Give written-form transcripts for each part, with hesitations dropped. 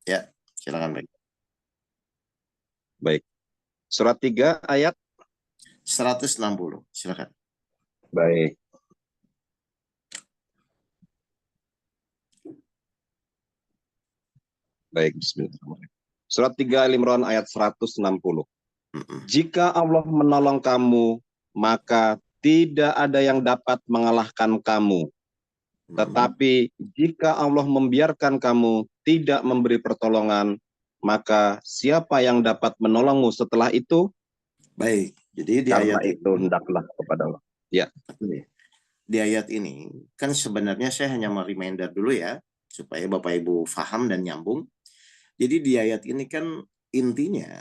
Ya, silakan baik. Baik. Surat 3 ayat. 160, silakan. Baik. Baik, bismillahirrahmanirrahim. Surat 3 Al-Imran ayat 160. Jika Allah menolong kamu, maka tidak ada yang dapat mengalahkan kamu. Tetapi jika Allah membiarkan kamu tidak memberi pertolongan, maka siapa yang dapat menolongmu setelah itu? Baik, jadi di Karena ayat itu ini, hendaklah kepada Allah. Ya. di ayat ini kan sebenarnya saya hanya mau reminder dulu ya, supaya Bapak Ibu paham dan nyambung. Jadi di ayat ini kan intinya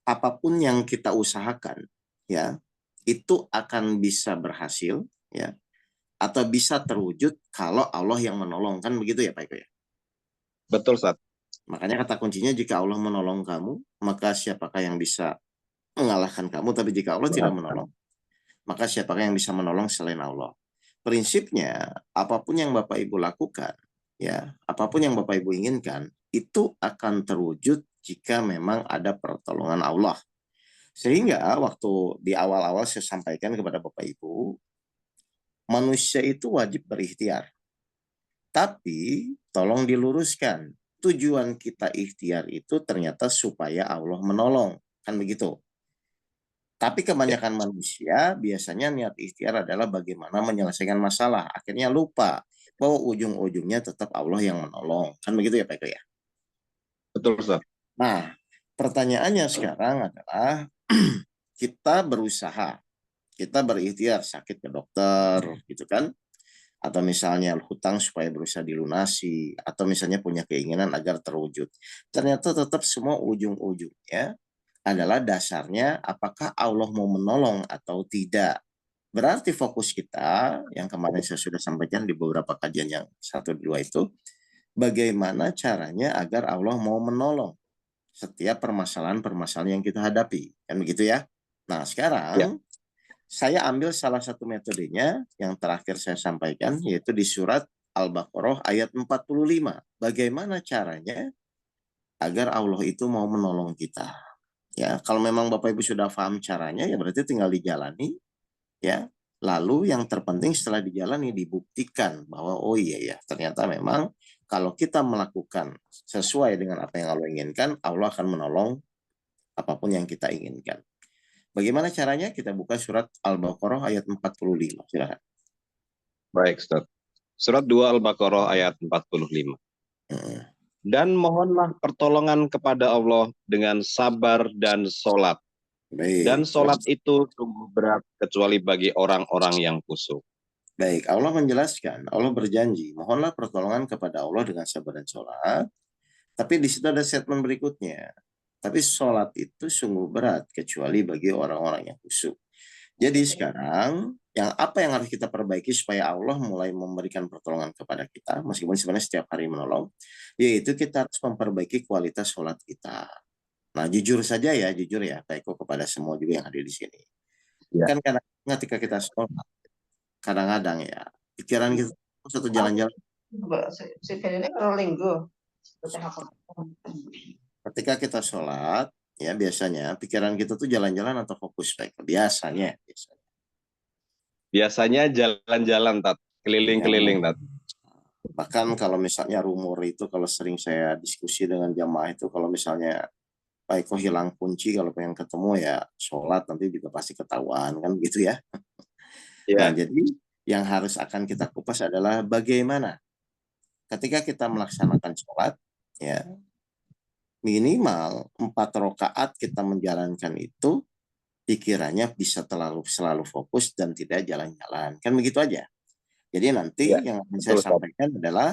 apapun yang kita usahakan, ya, itu akan bisa berhasil, ya, atau bisa terwujud kalau Allah yang menolong, kan begitu ya Pak Eko ya. Betul, Ustaz. Makanya kata kuncinya jika Allah menolong kamu, maka siapakah yang bisa mengalahkan kamu? Tapi jika Allah tidak menolong, maka siapakah yang bisa menolong selain Allah? Prinsipnya, apapun yang Bapak Ibu lakukan, ya, apapun yang Bapak Ibu inginkan, itu akan terwujud jika memang ada pertolongan Allah. Sehingga waktu di awal-awal saya sampaikan kepada Bapak Ibu, manusia itu wajib berikhtiar. Tapi tolong diluruskan, tujuan kita ikhtiar itu ternyata supaya Allah menolong. Kan begitu. Tapi Ya. kebanyakan manusia biasanya niat ikhtiar adalah bagaimana menyelesaikan masalah. Akhirnya lupa bahwa ujung-ujungnya tetap Allah yang menolong. Kan begitu ya Pak Eko ya? Betul, Ustaz. Nah, pertanyaannya sekarang adalah kita berusaha, kita berikhtiar sakit ke dokter gitu kan, atau misalnya hutang supaya berusaha dilunasi, atau misalnya punya keinginan agar terwujud. Ternyata tetap semua ujung-ujungnya adalah dasarnya apakah Allah mau menolong atau tidak. Berarti fokus kita yang kemarin saya sudah sampaikan di beberapa kajian yang satu dua itu, bagaimana caranya agar Allah mau menolong setiap permasalahan-permasalahan yang kita hadapi. Kan begitu ya. Nah Ya. sekarang saya ambil salah satu metodenya yang terakhir saya sampaikan, yaitu di surat Al-Baqarah ayat 45. Bagaimana caranya agar Allah itu mau menolong kita. Ya, kalau memang Bapak Ibu sudah paham caranya, ya berarti tinggal dijalani. Ya, lalu yang terpenting setelah dijalani dibuktikan bahwa oh iya ya, ternyata memang kalau kita melakukan sesuai dengan apa yang Allah inginkan, Allah akan menolong apapun yang kita inginkan. Bagaimana caranya? Kita buka surat Al-Baqarah ayat 45. Silakan. Baik, Ustaz. Surat 2 Al-Baqarah ayat 45. Dan mohonlah pertolongan kepada Allah dengan sabar dan sholat. Dan Baik, sholat itu sungguh berat kecuali bagi orang-orang yang khusyuk. baik. Allah menjelaskan, Allah berjanji, mohonlah pertolongan kepada Allah dengan sabar dan sholat. Tapi di situ ada statement berikutnya. Tapi sholat itu sungguh berat kecuali bagi orang-orang yang khusyuk. Jadi sekarang yang apa yang harus kita perbaiki supaya Allah mulai memberikan pertolongan kepada kita, meskipun sebenarnya setiap hari menolong, yaitu kita harus memperbaiki kualitas sholat kita. Nah, jujur saja ya, jujur ya, Pak Eko kepada semua juga yang hadir di sini. Ya. Kan kadang ketika kita sholat, kadang-kadang ya, pikiran kita satu jalan-jalan. Ketika kita sholat, ya biasanya pikiran kita tuh jalan-jalan atau fokus, Pak Eko. Biasanya. Biasanya jalan-jalan, Tat. Ya. Keliling-keliling, Tat. Bahkan kalau misalnya rumor itu, kalau sering saya diskusi dengan jamaah itu, kalau misalnya Pak Eko hilang kunci, kalau pengen ketemu ya sholat, nanti juga pasti ketahuan, kan gitu ya. Nah, Ya. jadi yang harus akan kita kupas adalah bagaimana ketika kita melaksanakan sholat, ya minimal 4 rakaat kita menjalankan itu, pikirannya bisa selalu fokus dan tidak jalan-jalan. Kan begitu aja. Jadi nanti Ya. yang akan saya Betul, Tat. sampaikan adalah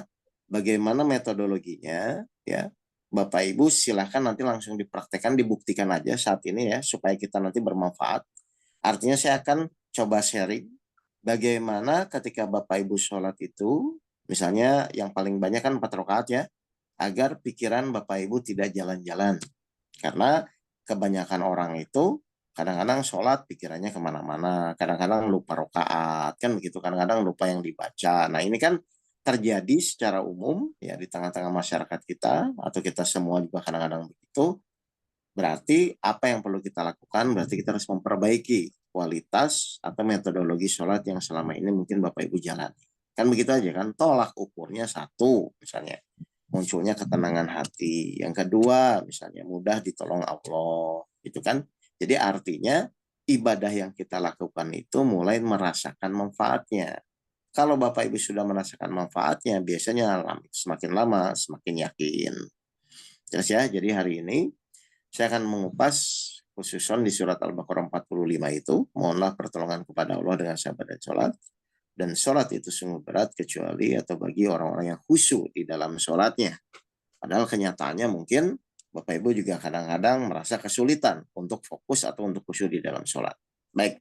bagaimana metodologinya, ya. Bapak Ibu silahkan nanti langsung dipraktekkan, dibuktikan aja saat ini ya, supaya kita nanti bermanfaat. Artinya saya akan coba sharing bagaimana ketika Bapak Ibu sholat itu, misalnya yang paling banyak kan 4 rakaat ya, agar pikiran Bapak Ibu tidak jalan-jalan. Karena kebanyakan orang itu kadang-kadang sholat pikirannya kemana-mana, kadang-kadang lupa rokaat, kan begitu, kadang-kadang lupa yang dibaca. Nah ini kan terjadi secara umum ya di tengah-tengah masyarakat kita, atau kita semua juga kadang-kadang begitu, berarti apa yang perlu kita lakukan, berarti kita harus memperbaiki kualitas atau metodologi sholat yang selama ini mungkin Bapak Ibu jalani. Kan begitu aja kan, tolak ukurnya satu, misalnya munculnya ketenangan hati. Yang kedua, misalnya mudah ditolong Allah, gitu kan. Jadi artinya ibadah yang kita lakukan itu mulai merasakan manfaatnya. Kalau Bapak Ibu sudah merasakan manfaatnya, biasanya semakin lama semakin yakin. Jelas ya, jadi hari ini saya akan mengupas khususon di surat Al-Baqarah 45 itu, mohonlah pertolongan kepada Allah dengan sabar dan sholat. Dan sholat itu sungguh berat kecuali atau bagi orang-orang yang khusyuk di dalam sholatnya. Padahal kenyataannya mungkin Bapak Ibu juga kadang-kadang merasa kesulitan untuk fokus atau untuk khusyuk di dalam sholat. Baik,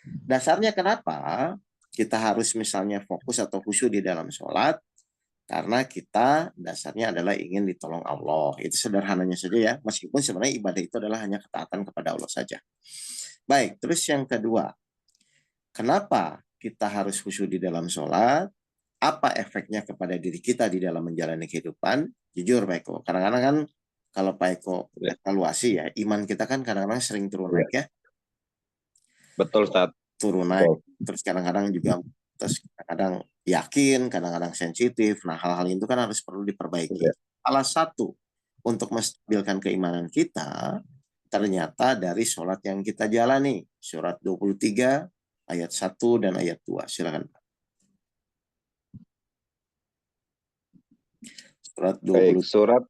dasarnya kenapa kita harus misalnya fokus atau khusyuk di dalam sholat? Karena kita dasarnya adalah ingin ditolong Allah. Itu sederhananya saja ya, meskipun sebenarnya ibadah itu adalah hanya ketaatan kepada Allah saja. Baik, terus yang kedua, kenapa kita harus khusyuk di dalam sholat? Apa efeknya kepada diri kita di dalam menjalani kehidupan? Jujur Pak Eko, kadang-kadang kan kalau Pak Eko evaluasi ya, iman kita kan kadang-kadang sering turun naik ya. Betul, Ustaz. Turun naik, terus kadang-kadang juga kadang-kadang yakin, kadang-kadang sensitif. Nah, hal-hal itu kan harus perlu diperbaiki. Salah satu untuk menstabilkan keimanan kita ternyata dari sholat yang kita jalani. Surat 23 ayat 1 dan ayat 2. Silakan. Surat 20. Baik, surat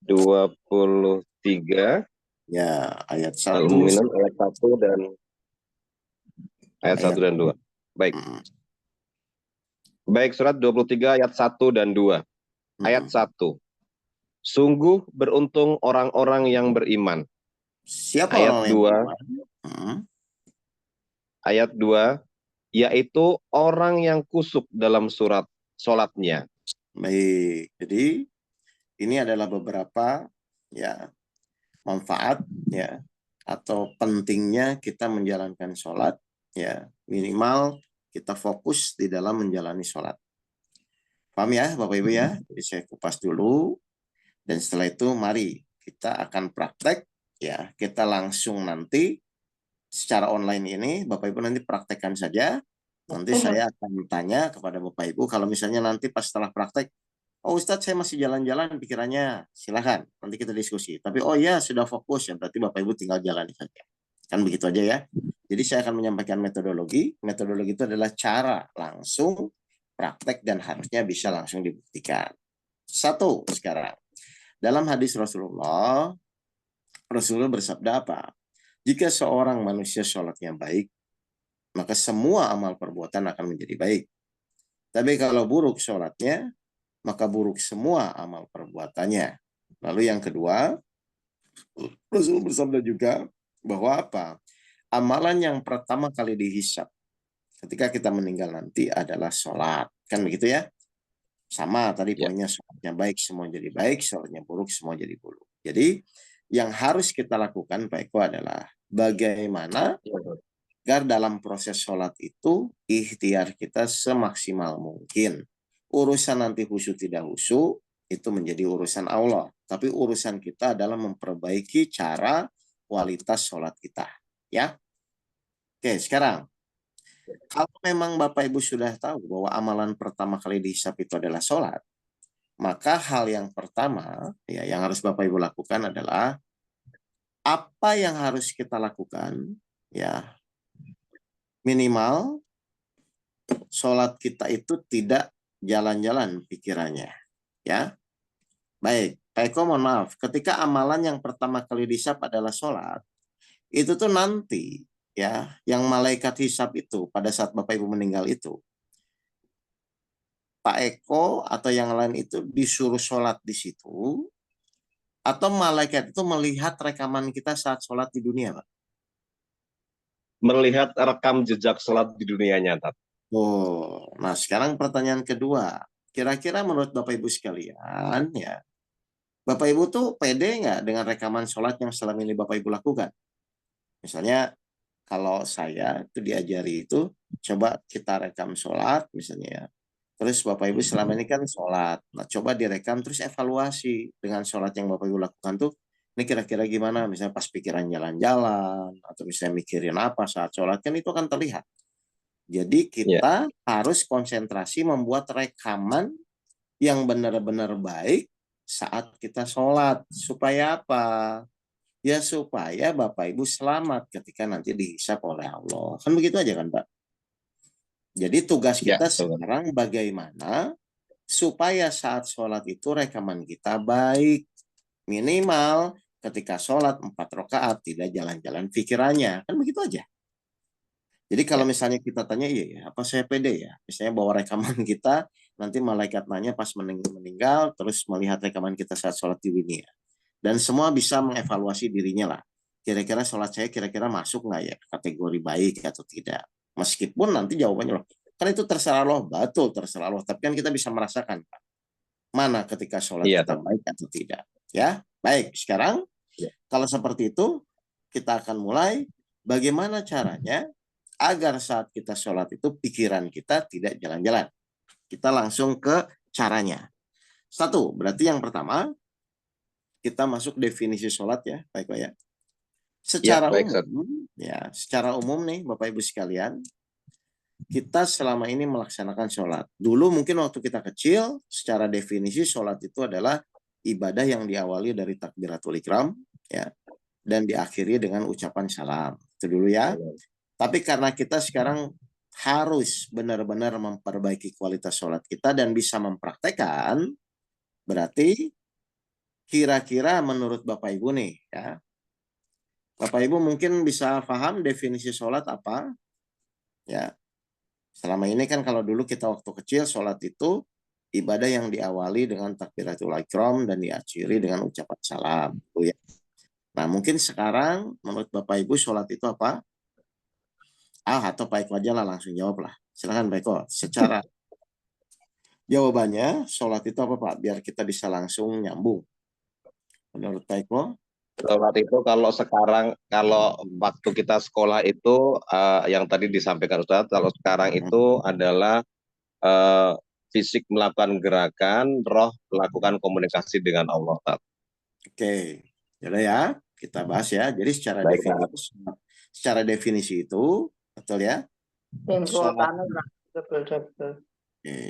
23 ya ayat 1. Al-Mu'minun ayat 1 dan ayat 1 dan 2. Baik. Baik, surat 23 ayat 1 dan 2. Ayat 1. Sungguh beruntung orang-orang yang beriman. Siapa ayat orang 2, yang beriman? Ayat 2, yaitu orang yang kusuk dalam surat sholatnya. Baik, jadi ini adalah beberapa ya manfaat ya atau pentingnya kita menjalankan sholat ya, minimal kita fokus di dalam menjalani sholat. Paham ya Bapak Ibu ya? Jadi saya kupas dulu dan setelah itu mari kita akan praktek ya, kita langsung nanti secara online ini Bapak Ibu nanti praktekkan saja. Nanti saya akan tanya kepada Bapak Ibu kalau misalnya nanti pas setelah praktek, oh Ustadz saya masih jalan-jalan pikirannya, silahkan nanti kita diskusi. Tapi oh ya sudah fokus ya, berarti Bapak Ibu tinggal jalani saja. Kan begitu aja ya. Jadi saya akan menyampaikan metodologi. Metodologi itu adalah cara langsung praktek dan harusnya bisa langsung dibuktikan. Satu sekarang. Dalam hadis Rasulullah bersabda apa? Jika seorang manusia sholatnya baik, maka semua amal perbuatan akan menjadi baik. Tapi kalau buruk sholatnya, maka buruk semua amal perbuatannya. Lalu yang kedua, Rasul bersabda juga bahwa apa? Amalan yang pertama kali dihisab ketika kita meninggal nanti adalah sholat. Kan begitu ya? Sama tadi poinnya, sholatnya baik semua jadi baik, sholatnya buruk semua jadi buruk. Jadi yang harus kita lakukan Pak Eko adalah bagaimana agar dalam proses sholat itu ikhtiar kita semaksimal mungkin. Urusan nanti khusyuk tidak khusyuk itu menjadi urusan Allah. Tapi urusan kita adalah memperbaiki cara kualitas sholat kita. Ya. Oke, sekarang. Kalau memang Bapak Ibu sudah tahu bahwa amalan pertama kali dihisab itu adalah sholat, maka hal yang pertama ya yang harus Bapak Ibu lakukan adalah apa yang harus kita lakukan ya, minimal sholat kita itu tidak jalan-jalan pikirannya ya. Baik, Pak Eko mohon maaf, ketika amalan yang pertama kali dihisab adalah sholat, itu tuh nanti ya yang malaikat hisab itu pada saat Bapak Ibu meninggal itu, Pak Eko atau yang lain itu disuruh sholat di situ, atau malaikat itu melihat rekaman kita saat sholat di dunia, Pak? Melihat rekam jejak sholat di dunia nyata. Oh, nah sekarang pertanyaan kedua. Kira-kira menurut Bapak Ibu sekalian, ya, Bapak Ibu tuh pede nggak dengan rekaman sholat yang selama ini Bapak Ibu lakukan? Misalnya, kalau saya itu diajari itu, coba kita rekam sholat, misalnya ya. Terus Bapak Ibu selama ini kan sholat. Nah, coba direkam terus evaluasi dengan sholat yang Bapak Ibu lakukan tuh. Ini kira-kira gimana? Misalnya pas pikiran jalan-jalan atau misalnya mikirin apa saat sholat kan itu akan terlihat. Jadi Ya. kita harus konsentrasi membuat rekaman yang benar-benar baik saat kita sholat. Supaya apa? Ya supaya Bapak Ibu selamat ketika nanti dihisap oleh Allah. Kan begitu aja kan Pak? Jadi tugas Ya, kita betul. sekarang bagaimana supaya saat sholat itu rekaman kita baik. Minimal ketika sholat 4 rakaat tidak jalan-jalan pikirannya. Kan begitu aja. Jadi kalau Ya. misalnya kita tanya, iya ya, apa saya pede ya? Misalnya bawa rekaman kita, nanti malaikat nanya pas meninggal, terus melihat rekaman kita saat sholat di dunia. Dan semua bisa mengevaluasi dirinya lah. Kira-kira sholat saya kira-kira masuk nggak ya kategori baik atau tidak. Meskipun nanti jawabannya loh, kan itu terserah loh, betul terserah loh. Tapi kan kita bisa merasakan Pak, mana ketika sholat Iya, kita Tat. baik atau tidak. Ya, baik. Sekarang Ya. kalau seperti itu, kita akan mulai bagaimana caranya agar saat kita sholat itu pikiran kita tidak jalan-jalan. Kita langsung ke caranya. Satu, berarti yang pertama, kita masuk definisi sholat ya, baik Pak ya. Ya, Secara baik, Tat. umum, ya, secara umum nih Bapak Ibu sekalian, kita selama ini melaksanakan sholat. Dulu mungkin waktu kita kecil, secara definisi sholat itu adalah ibadah yang diawali dari takbiratul ikram, ya, dan diakhiri dengan ucapan salam. Itu dulu ya. Tapi karena kita sekarang harus benar-benar memperbaiki kualitas sholat kita dan bisa mempraktekkan, berarti kira-kira menurut Bapak Ibu nih, ya, Bapak Ibu mungkin bisa paham definisi sholat apa? Ya, selama ini kan kalau dulu kita waktu kecil sholat itu ibadah yang diawali dengan takbiratul ikram dan diakhiri dengan ucapan salam. Ya. Nah mungkin sekarang menurut Bapak Ibu sholat itu apa? Atau Pak Eko aja lah langsung jawab lah. Silakan Pak Eko. Secara jawabannya sholat itu apa Pak? Biar kita bisa langsung nyambung. Menurut Pak Eko? Sholat itu kalau sekarang, kalau waktu kita sekolah itu yang tadi disampaikan Ustaz, kalau sekarang itu adalah eh, fisik melakukan gerakan, roh melakukan komunikasi dengan Allah, Ustaz. Oke, jadi ya kita bahas ya. Jadi Baik, Ustaz. secara definisi itu betul ya. Sholat,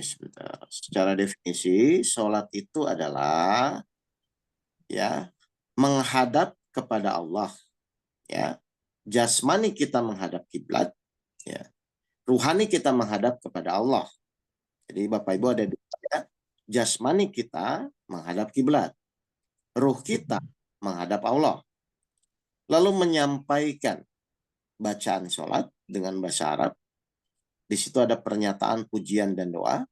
sebentar. Secara definisi sholat itu adalah ya menghadap kepada Allah ya. Jasmani kita menghadap kiblat ya. Ruhani kita menghadap kepada Allah. Jadi Bapak Ibu ada dua ya. Jasmani kita menghadap kiblat. Ruh kita menghadap Allah. Lalu menyampaikan bacaan sholat dengan bahasa Arab. Di situ ada pernyataan pujian dan doa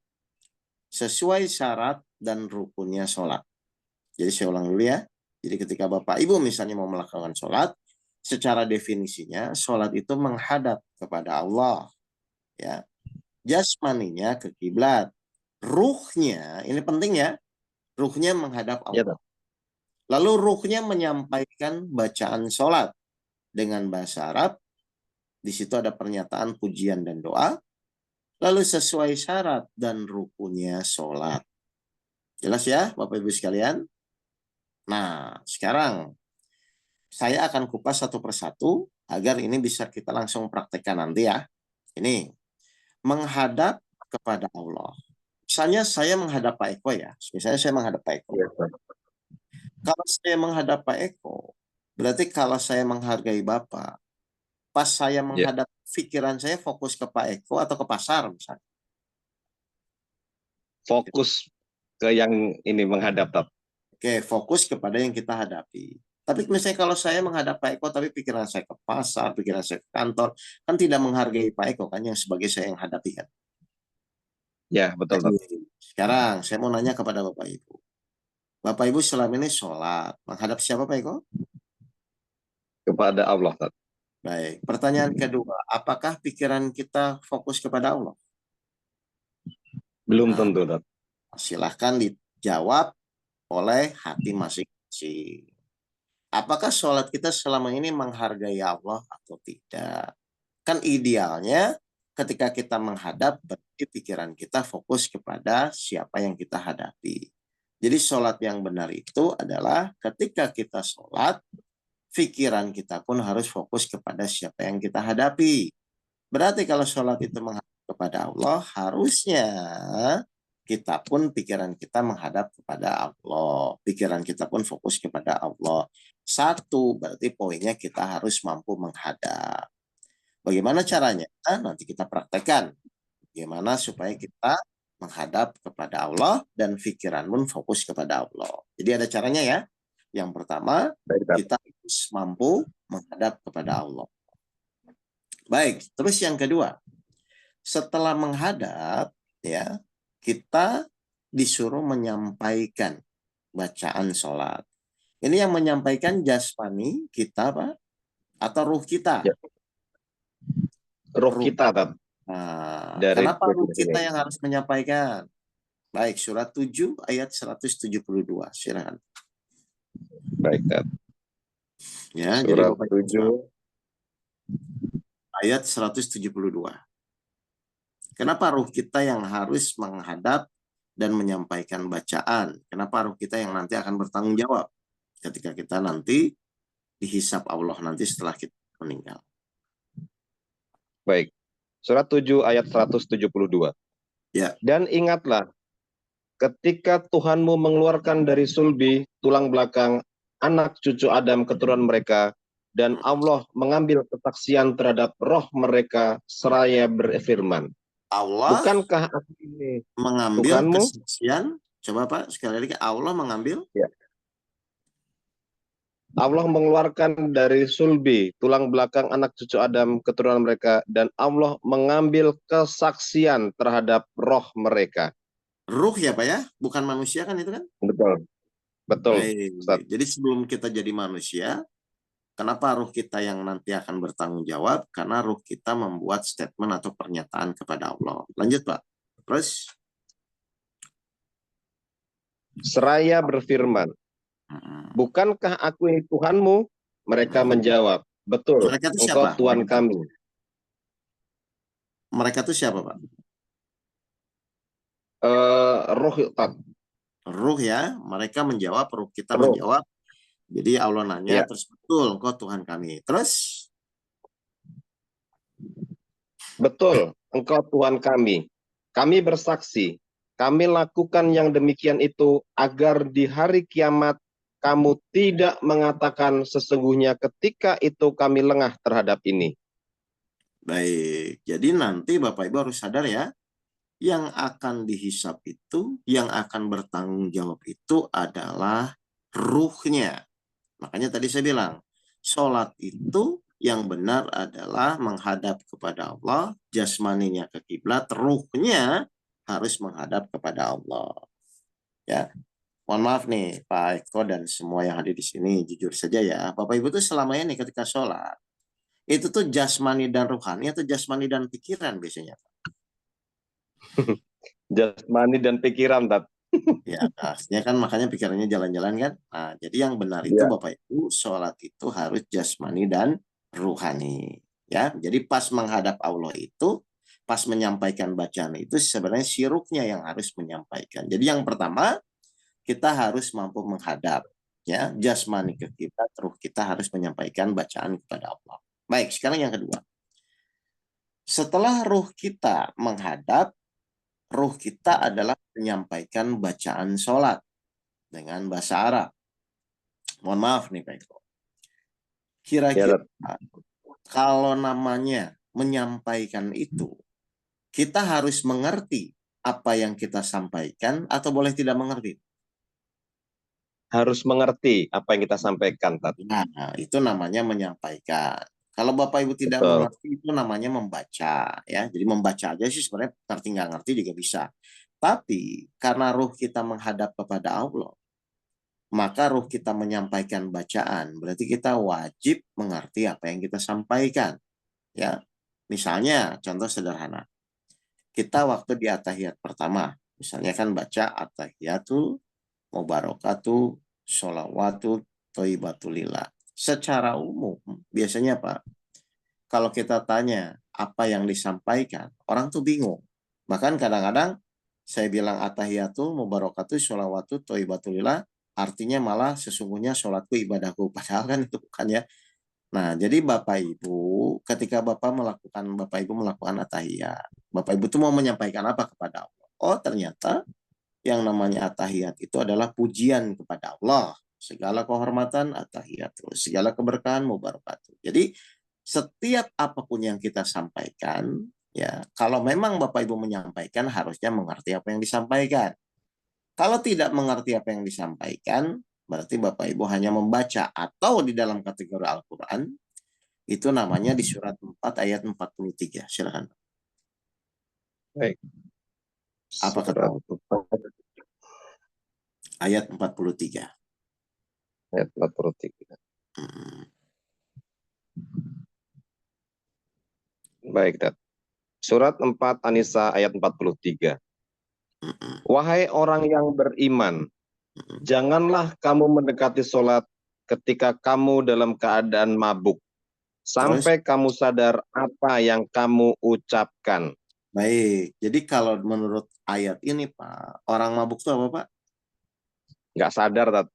sesuai syarat dan rukunnya sholat. Jadi saya ulang dulu ya. Jadi ketika Bapak Ibu misalnya mau melakukan sholat, secara definisinya sholat itu menghadap kepada Allah. Ya, jasmaninya ke kiblat. Ruhnya, ini penting ya, ruhnya menghadap Ya, Allah. Ustaz. Lalu ruhnya menyampaikan bacaan sholat dengan bahasa Arab. Di situ ada pernyataan pujian dan doa. Lalu sesuai syarat dan rukunnya sholat. Jelas ya Bapak Ibu sekalian? Nah, sekarang saya akan kupas satu persatu agar ini bisa kita langsung praktekkan nanti ya. Ini, menghadap kepada Allah. Misalnya saya menghadap Pak Eko ya. Misalnya saya menghadap Pak Eko. Ya, Ustaz. Kalau saya menghadap Pak Eko, berarti kalau saya menghargai Bapak, pas saya Ya. menghadap pikiran saya fokus ke Pak Eko atau ke pasar misalnya. Fokus ke yang ini menghadap, Ustaz. Oke, fokus kepada yang kita hadapi. Tapi misalnya kalau saya menghadap Pak Eko, tapi pikiran saya ke pasar, pikiran saya ke kantor, kan tidak menghargai Pak Eko kan yang sebagai saya yang hadapi kan. Ya, betul, Ustaz. Jadi, sekarang saya mau nanya kepada Bapak Ibu. Bapak Ibu selama ini sholat, menghadap siapa Pak Eko? Kepada Allah, Ustaz. Baik, pertanyaan kedua, apakah pikiran kita fokus kepada Allah? Belum Nah, tentu, Ustaz. silahkan dijawab oleh hati masing-masing. Apakah sholat kita selama ini menghargai Allah atau tidak? Kan idealnya ketika kita menghadap, berarti pikiran kita fokus kepada siapa yang kita hadapi. Jadi sholat yang benar itu adalah ketika kita sholat, pikiran kita pun harus fokus kepada siapa yang kita hadapi. Berarti kalau sholat itu menghadap kepada Allah, harusnya kita pun pikiran kita menghadap kepada Allah. Pikiran kita pun fokus kepada Allah. Satu, berarti poinnya kita harus mampu menghadap. Bagaimana caranya? Nanti kita praktekkan. Bagaimana supaya kita menghadap kepada Allah dan pikiran pun fokus kepada Allah. Jadi ada caranya ya. Yang pertama, kita harus mampu menghadap kepada Allah. Baik, terus yang kedua, setelah menghadap, ya, kita disuruh menyampaikan bacaan sholat. Ini yang menyampaikan jasmani kita, Pak, atau ruh kita? Ya. Ruh kita, Pak. Nah, kenapa ruh kita yang harus menyampaikan? Baik, surat 7 ayat 172. Silakan. Baik, Tat. Ya, surat jadi 7 ayat 172. Kenapa ruh kita yang harus menghadap dan menyampaikan bacaan? Kenapa ruh kita yang nanti akan bertanggung jawab ketika kita nanti dihisab Allah nanti setelah kita meninggal? Baik. Surat 7 ayat 172. Ya. Dan ingatlah, ketika Tuhanmu mengeluarkan dari sulbi tulang belakang anak cucu Adam keturunan mereka, dan Allah mengambil kesaksian terhadap roh mereka seraya berfirman, Allah bukankah aku ini mengambil Tuhanmu? kesaksian? Coba Pak, sekali lagi, Allah mengambil? Ya. Allah mengeluarkan dari sulbi tulang belakang anak cucu Adam keturunan mereka, dan Allah mengambil kesaksian terhadap roh mereka. Ruh ya Pak ya, bukan manusia kan itu kan? Betul, betul. Jadi sebelum kita jadi manusia, kenapa ruh kita yang nanti akan bertanggung jawab? Karena ruh kita membuat statement atau pernyataan kepada Allah. Lanjut Pak. Terus? Seraya berfirman, bukankah aku ini Tuhanmu? Mereka menjawab, betul, mereka itu Engkau siapa? Tuhan kami. Mereka itu siapa Pak? Ruh, Tat. Ruh ya, mereka menjawab, ruh kita menjawab. Jadi Allah nanya, terus betul, Engkau Tuhan kami. Terus? Betul, Engkau Tuhan kami. Kami bersaksi, kami lakukan yang demikian itu agar di hari kiamat kamu tidak mengatakan sesungguhnya ketika itu kami lengah terhadap ini. Baik, jadi nanti Bapak Ibu harus sadar ya, yang akan dihisap itu, yang akan bertanggung jawab itu adalah ruhnya. Makanya tadi saya bilang, sholat itu yang benar adalah menghadap kepada Allah, jasmaninya ke kiblat, ruhnya harus menghadap kepada Allah. Ya, mohon maaf nih Pak Eko dan semua yang hadir di sini, jujur saja ya, Bapak Ibu tuh selama ini ketika sholat, itu tuh jasmani dan ruhani atau jasmani dan pikiran biasanya? Jasmani dan pikiran, Tat. Ya, artinya kan makanya pikirannya jalan-jalan kan. Nah, jadi yang benar itu Bapak Ibu, sholat itu harus jasmani dan ruhani. Ya, jadi pas menghadap Allah itu, pas menyampaikan bacaan itu sebenarnya siruknya yang harus menyampaikan. Jadi yang pertama, kita harus mampu menghadap. Ya, jasmani ke kita, ruh kita harus menyampaikan bacaan kepada Allah. Baik, sekarang yang kedua. Setelah ruh kita menghadap, ruh kita adalah menyampaikan bacaan sholat dengan bahasa Arab. Mohon maaf nih Pak Eko. Kira-kira kalau namanya menyampaikan itu, kita harus mengerti apa yang kita sampaikan atau boleh tidak mengerti? Harus mengerti apa yang kita sampaikan, Tat. Nah, itu namanya menyampaikan. Kalau Bapak Ibu tidak mengerti, itu namanya membaca. Ya, jadi membaca aja sih sebenarnya ngerti nggak ngerti juga bisa. Tapi karena ruh kita menghadap kepada Allah, maka ruh kita menyampaikan bacaan. Berarti kita wajib mengerti apa yang kita sampaikan. Ya, misalnya contoh sederhana. Kita waktu di atahiyat pertama, misalnya kan baca atahiyatu mubarakatuh sholawatu thayyibatulillah. Secara umum, biasanya Pak, kalau kita tanya, apa yang disampaikan, orang tuh bingung. Bahkan kadang-kadang saya bilang atahiyatul, mubarakatuh, sholawatu, thayyibatulillah, artinya malah sesungguhnya sholatku ibadahku. Padahal kan itu bukan ya. Nah, jadi Bapak Ibu, ketika Bapak Ibu melakukan atahiyat, Bapak Ibu tuh mau menyampaikan apa kepada Allah? Oh, ternyata yang namanya atahiyat itu adalah pujian kepada Allah. Segala kehormatan atahiyat, segala keberkahan mubarakatuh. Jadi setiap apapun yang kita sampaikan, ya kalau memang Bapak Ibu menyampaikan harusnya mengerti apa yang disampaikan. Kalau tidak mengerti apa yang disampaikan, berarti Bapak Ibu hanya membaca atau di dalam kategori Al-Quran, itu namanya di surat 4 ayat 43. Silakan. Baik. Apa kata Surat 4 ayat 43? ayat 43. Hmm. Baik, Dad. Surat 4 An-Nisa ayat 43. Wahai orang yang beriman, janganlah kamu mendekati sholat ketika kamu dalam keadaan mabuk, Terus, sampai kamu sadar apa yang kamu ucapkan. baik. Jadi kalau menurut ayat ini, Pak, orang mabuk itu apa, Pak? Nggak sadar, Dad.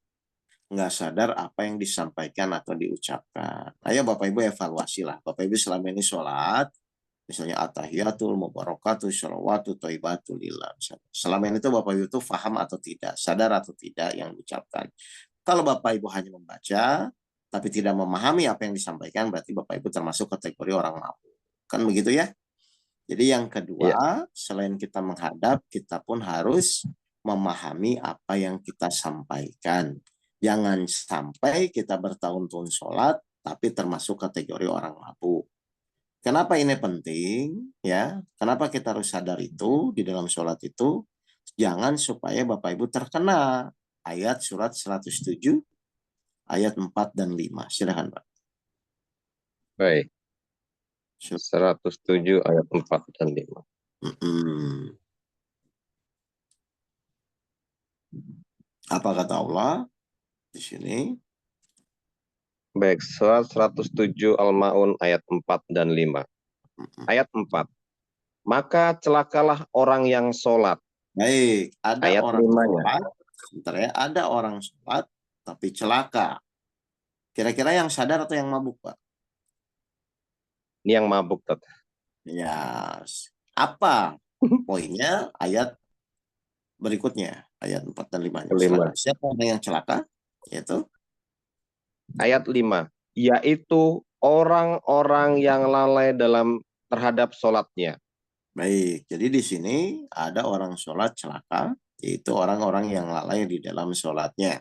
Nggak sadar apa yang disampaikan atau diucapkan. Ayo Bapak Ibu evaluasi lah. Bapak Ibu selama ini sholat, misalnya atahiyatul, mubarakatuh, sholawatu, thayyibatulillah. Selama ini tuh Bapak Ibu tuh paham atau tidak, sadar atau tidak yang diucapkan. Kalau Bapak Ibu hanya membaca, tapi tidak memahami apa yang disampaikan, berarti Bapak Ibu termasuk kategori orang mabuk. Kan begitu ya? Jadi yang Iya. kedua, selain kita menghadap, kita pun harus memahami apa yang kita sampaikan. Jangan sampai kita bertahun-tahun sholat, tapi termasuk kategori orang mabuk. Kenapa ini penting? Ya, kenapa kita harus sadar itu di dalam sholat itu? Jangan supaya Bapak Ibu terkena ayat surat 107, ayat 4 dan 5. Silakan, Pak. Baik. 107 ayat 4 dan 5. Apa kata Allah di sini? Baik, surat 107 Al-Ma'un ayat 4 dan 5. Ayat 4. Maka celakalah orang yang sholat. Baik, ada Ayat orang 5-nya. sholat, sebentar ya, ada orang sholat tapi celaka. Kira-kira yang sadar atau yang mabuk, Pak? Ini yang mabuk, Tat. Ya, apa poinnya ayat berikutnya, ayat 4 dan 5-nya. Kelima. Silakan. Siapa yang celaka? Yaitu Ayat 5. Yaitu orang-orang yang lalai terhadap sholatnya. baik. Jadi di sini ada orang sholat celaka, yaitu orang-orang yang lalai di dalam sholatnya.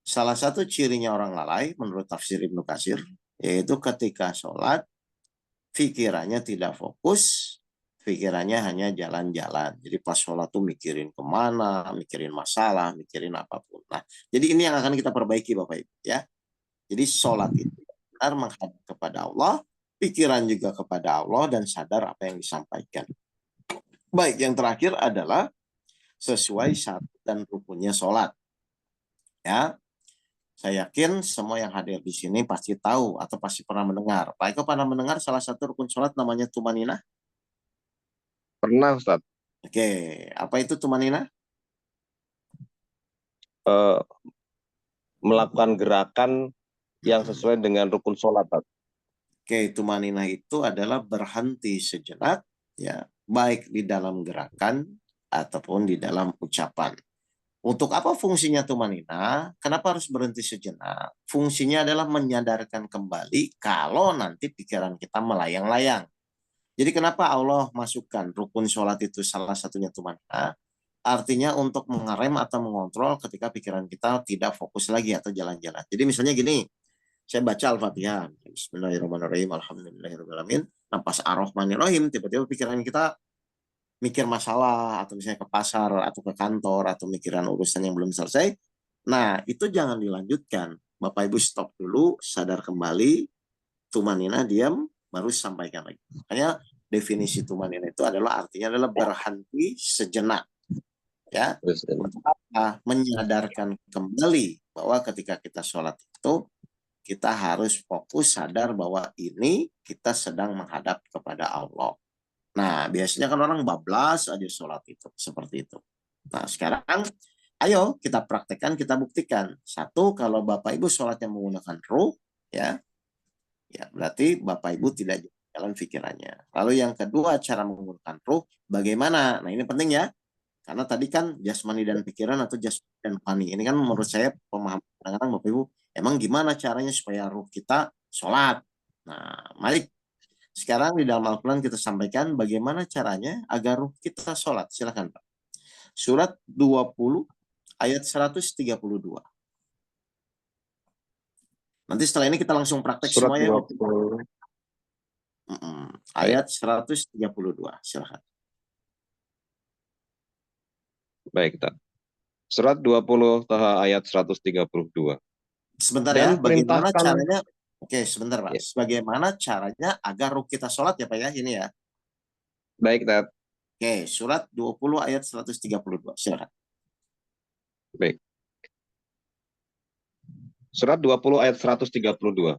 Salah satu cirinya orang lalai menurut tafsir Ibnu Katsir, yaitu ketika sholat pikirannya tidak fokus, pikirannya hanya jalan-jalan. Jadi pas sholat tuh mikirin kemana, mikirin masalah, mikirin apapun. Nah, jadi ini yang akan kita perbaiki Bapak Ibu ya. Jadi sholat itu benar menghadap kepada Allah, pikiran juga kepada Allah dan sadar apa yang disampaikan. Baik, yang terakhir adalah sesuai syarat dan rukunnya sholat. Ya, saya yakin semua yang hadir di sini pasti tahu atau pasti pernah mendengar. Pak Eko pernah mendengar salah satu rukun sholat namanya tumanina? Pernah, Ustaz. Oke, apa itu tumanina? Melakukan gerakan yang sesuai dengan rukun sholat, Tat. Oke, tumanina itu adalah berhenti sejenak, ya, baik di dalam gerakan ataupun di dalam ucapan. Untuk apa fungsinya tumanina? Kenapa harus berhenti sejenak? Fungsinya adalah menyadarkan kembali kalau nanti pikiran kita melayang-layang. Jadi kenapa Allah masukkan rukun sholat itu salah satunya tumanina? Artinya untuk mengerem atau mengontrol ketika pikiran kita tidak fokus lagi atau jalan-jalan. Jadi misalnya gini, saya baca Al-Fatihah. Bismillahirrahmanirrahim. Alhamdulillahirrahmanirrahim. Nah pas Ar-Rahmanirrahim, tiba-tiba pikiran kita mikir masalah atau misalnya ke pasar atau ke kantor atau mikiran urusan yang belum selesai. Nah, itu jangan dilanjutkan. Bapak Ibu stop dulu, sadar kembali, tumanina diam, baru sampaikan lagi. Makanya definisi tumanina itu adalah artinya adalah berhenti sejenak. Ya, untuk apa? Menyadarkan kembali bahwa ketika kita sholat itu kita harus fokus sadar bahwa ini kita sedang menghadap kepada Allah. Nah, biasanya kan orang bablas aja sholat itu, seperti itu. Nah, sekarang ayo kita praktekkan, kita buktikan. Satu, kalau Bapak Ibu sholatnya menggunakan ruh, ya berarti Bapak Ibu tidak jalan pikirannya. Lalu yang kedua, cara menggunakan ruh, bagaimana? Nah, ini penting ya. Karena tadi kan jasmani dan pikiran atau jasmani dan rohani. Ini kan menurut saya pemahaman kadang-kadang Bapak Ibu, emang gimana caranya supaya ruh kita sholat? Nah, mari sekarang di dalam Al-Quran kita sampaikan bagaimana caranya agar ruh kita sholat. Silakan Pak. Surat 20 ayat 132. Nanti setelah ini kita langsung praktek Surat semua ya. 20. Ayat 132. Silakan. Baik, Tad. Surat 20 Taha ayat 132. Sebentar Dan ya, bagaimana perintahkan, caranya? Oke, sebentar Pak. ya. Bagaimana caranya agar ruh kita sholat ya Pak ya, ini ya. Baik, Tad. Oke, surat 20 ayat 132. Silakan. Baik. Surat 20 ayat 132.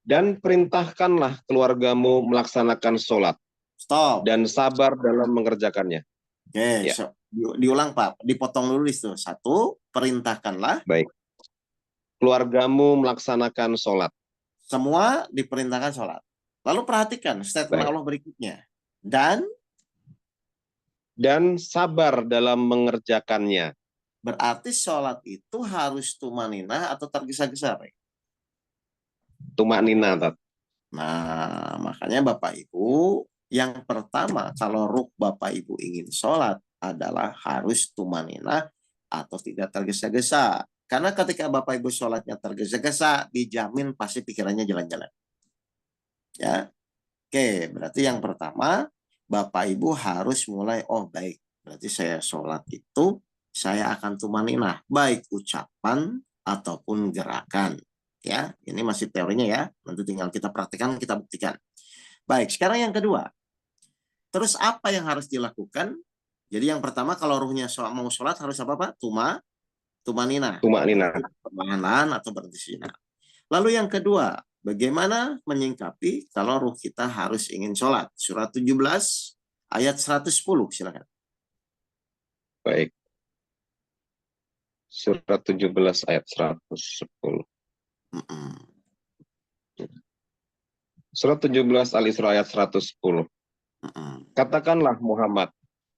Dan perintahkanlah keluargamu melaksanakan sholat Stop. dan sabar dalam mengerjakannya. Oke, Ya. diulang Pak. Dipotong dulu itu. Satu, perintahkanlah. Baik. Keluargamu melaksanakan sholat. Semua diperintahkan sholat. Lalu perhatikan statement Baik. Allah berikutnya. Dan sabar dalam mengerjakannya. Berarti sholat itu harus tumaninah atau tergesa-gesa, Pak? Tumanina, Tat. Nah, makanya Bapak Ibu, yang pertama kalau ruh Bapak Ibu ingin sholat adalah harus tumaninah atau tidak tergesa-gesa. Karena ketika Bapak Ibu sholatnya tergesa-gesa, dijamin pasti pikirannya jalan-jalan. Ya, oke, berarti yang pertama Bapak Ibu harus mulai, oh baik, berarti saya sholat itu saya akan tumaninah, baik ucapan ataupun gerakan. Ya, ini masih teorinya ya, nanti tinggal kita praktikkan, kita buktikan. Baik, sekarang yang kedua. Terus apa yang harus dilakukan? Jadi yang pertama kalau ruhnya mau sholat harus apa Pak? Tumanina. Tumanina. Perlahan atau berhenti sejenak. Lalu yang kedua, bagaimana menyingkapi kalau ruh kita harus ingin sholat? Surat 17 ayat 110, silakan. Baik. Surat 17 ayat 110. Surat 17 Al-Isra ayat 110. Katakanlah Muhammad,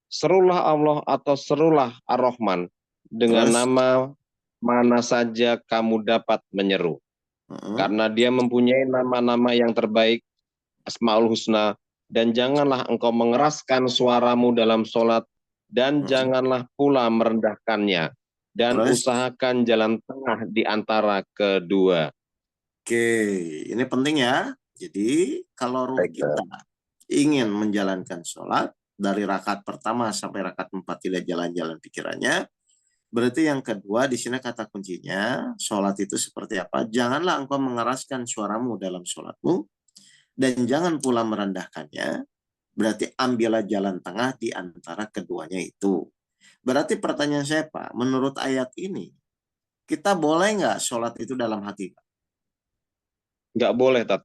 serulah Allah atau serulah Ar-Rahman dengan nama mana saja kamu dapat menyeru. Karena dia mempunyai nama-nama yang terbaik, Asmaul Husna, dan janganlah engkau mengeraskan suaramu dalam sholat, dan janganlah pula merendahkannya, dan usahakan jalan tengah di antara kedua. Oke, ini penting ya. Jadi kalau ruh kita ingin menjalankan sholat, dari rakaat pertama sampai rakaat 4 tidak jalan-jalan pikirannya, berarti yang kedua di sini kata kuncinya, sholat itu seperti apa? Janganlah engkau mengeraskan suaramu dalam sholatmu, dan jangan pula merendahkannya. Berarti ambillah jalan tengah di antara keduanya itu. Berarti pertanyaan saya Pak, menurut ayat ini, kita boleh nggak sholat itu dalam hati Pak? Nggak boleh, Tat.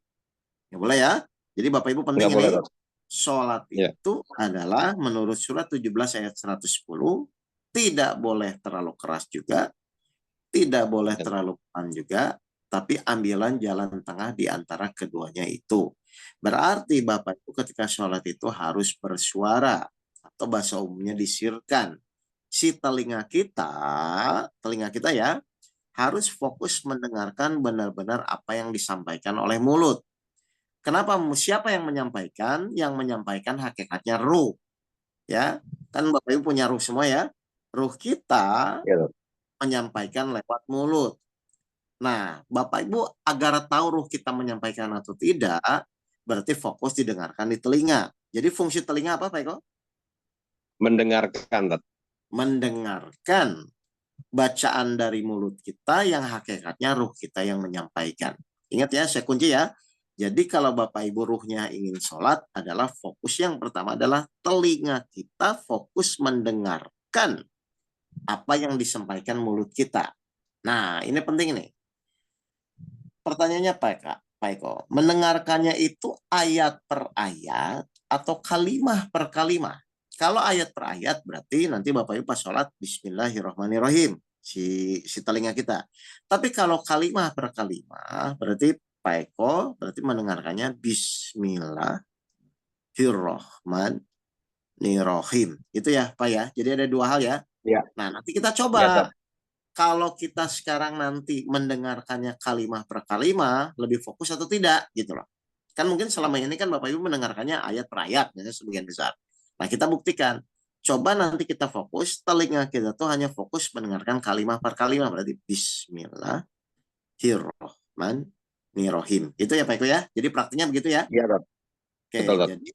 Nggak boleh ya. Jadi Bapak Ibu penting ini. Sholat itu adalah menurut surat 17 ayat 110, tidak boleh terlalu keras juga, tidak boleh terlalu pelan juga, tapi ambilan jalan tengah di antara keduanya itu. Berarti Bapak Ibu ketika sholat itu harus bersuara, atau bahasa umumnya disirkan. Si telinga kita ya, harus fokus mendengarkan benar-benar apa yang disampaikan oleh mulut. Kenapa? Siapa yang menyampaikan? Yang menyampaikan hakikatnya ruh. Ya, kan Bapak Ibu punya ruh semua ya. Ruh kita menyampaikan lewat mulut. Nah, Bapak Ibu agar tahu ruh kita menyampaikan atau tidak, berarti fokus didengarkan di telinga. Jadi fungsi telinga apa Pak Eko? Mendengarkan. Mendengarkan bacaan dari mulut kita yang hakikatnya ruh kita yang menyampaikan. Ingat ya, saya kunci ya. Jadi kalau Bapak Ibu ruhnya ingin sholat adalah fokus yang pertama adalah telinga kita fokus mendengarkan apa yang disampaikan mulut kita. Nah ini penting nih. Pertanyaannya Pak Eko, mendengarkannya itu ayat per ayat atau kalimah per kalimah? Kalau ayat per ayat berarti nanti Bapak Ibu pas sholat Bismillahirrahmanirrahim si telinga kita. Tapi kalau kalimah per kalimah berarti Pak Eko berarti mendengarkannya Bismillahirrahmanirrahim. Itu ya Pak ya. Jadi ada dua hal ya. Ya, Nah nanti kita ya, coba Tat. kalau kita sekarang nanti mendengarkannya kalimah per kalimah lebih fokus atau tidak gitu loh. Kan mungkin selama ini kan Bapak Ibu mendengarkannya ayat per ayat ya, sebagian besar. Nah kita buktikan. Coba nanti kita fokus, telinga kita tuh hanya fokus mendengarkan kalimah per kalimah. Berarti Bismillahirrahmanirrahim. Itu ya Pak Eko ya. Jadi praktiknya begitu ya. Ya, Tat. Oke, Betul, Tat. jadi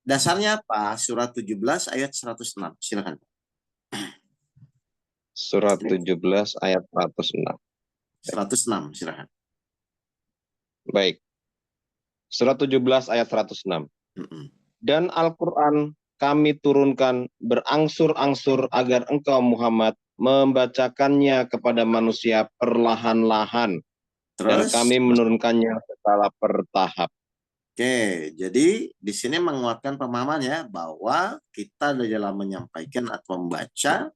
dasarnya apa? Surat 17 ayat 106. Silakan. Surat Ini 17 ayat 106. 106, silakan. Baik. Surat 17 ayat 106. Mm-mm. Dan Al-Quran kami turunkan berangsur-angsur agar engkau Muhammad membacakannya kepada manusia perlahan-lahan. Dan Terus, kami menurunkannya secara bertahap. oke, jadi di sini menguatkan pemahaman ya bahwa kita dalam menyampaikan atau membaca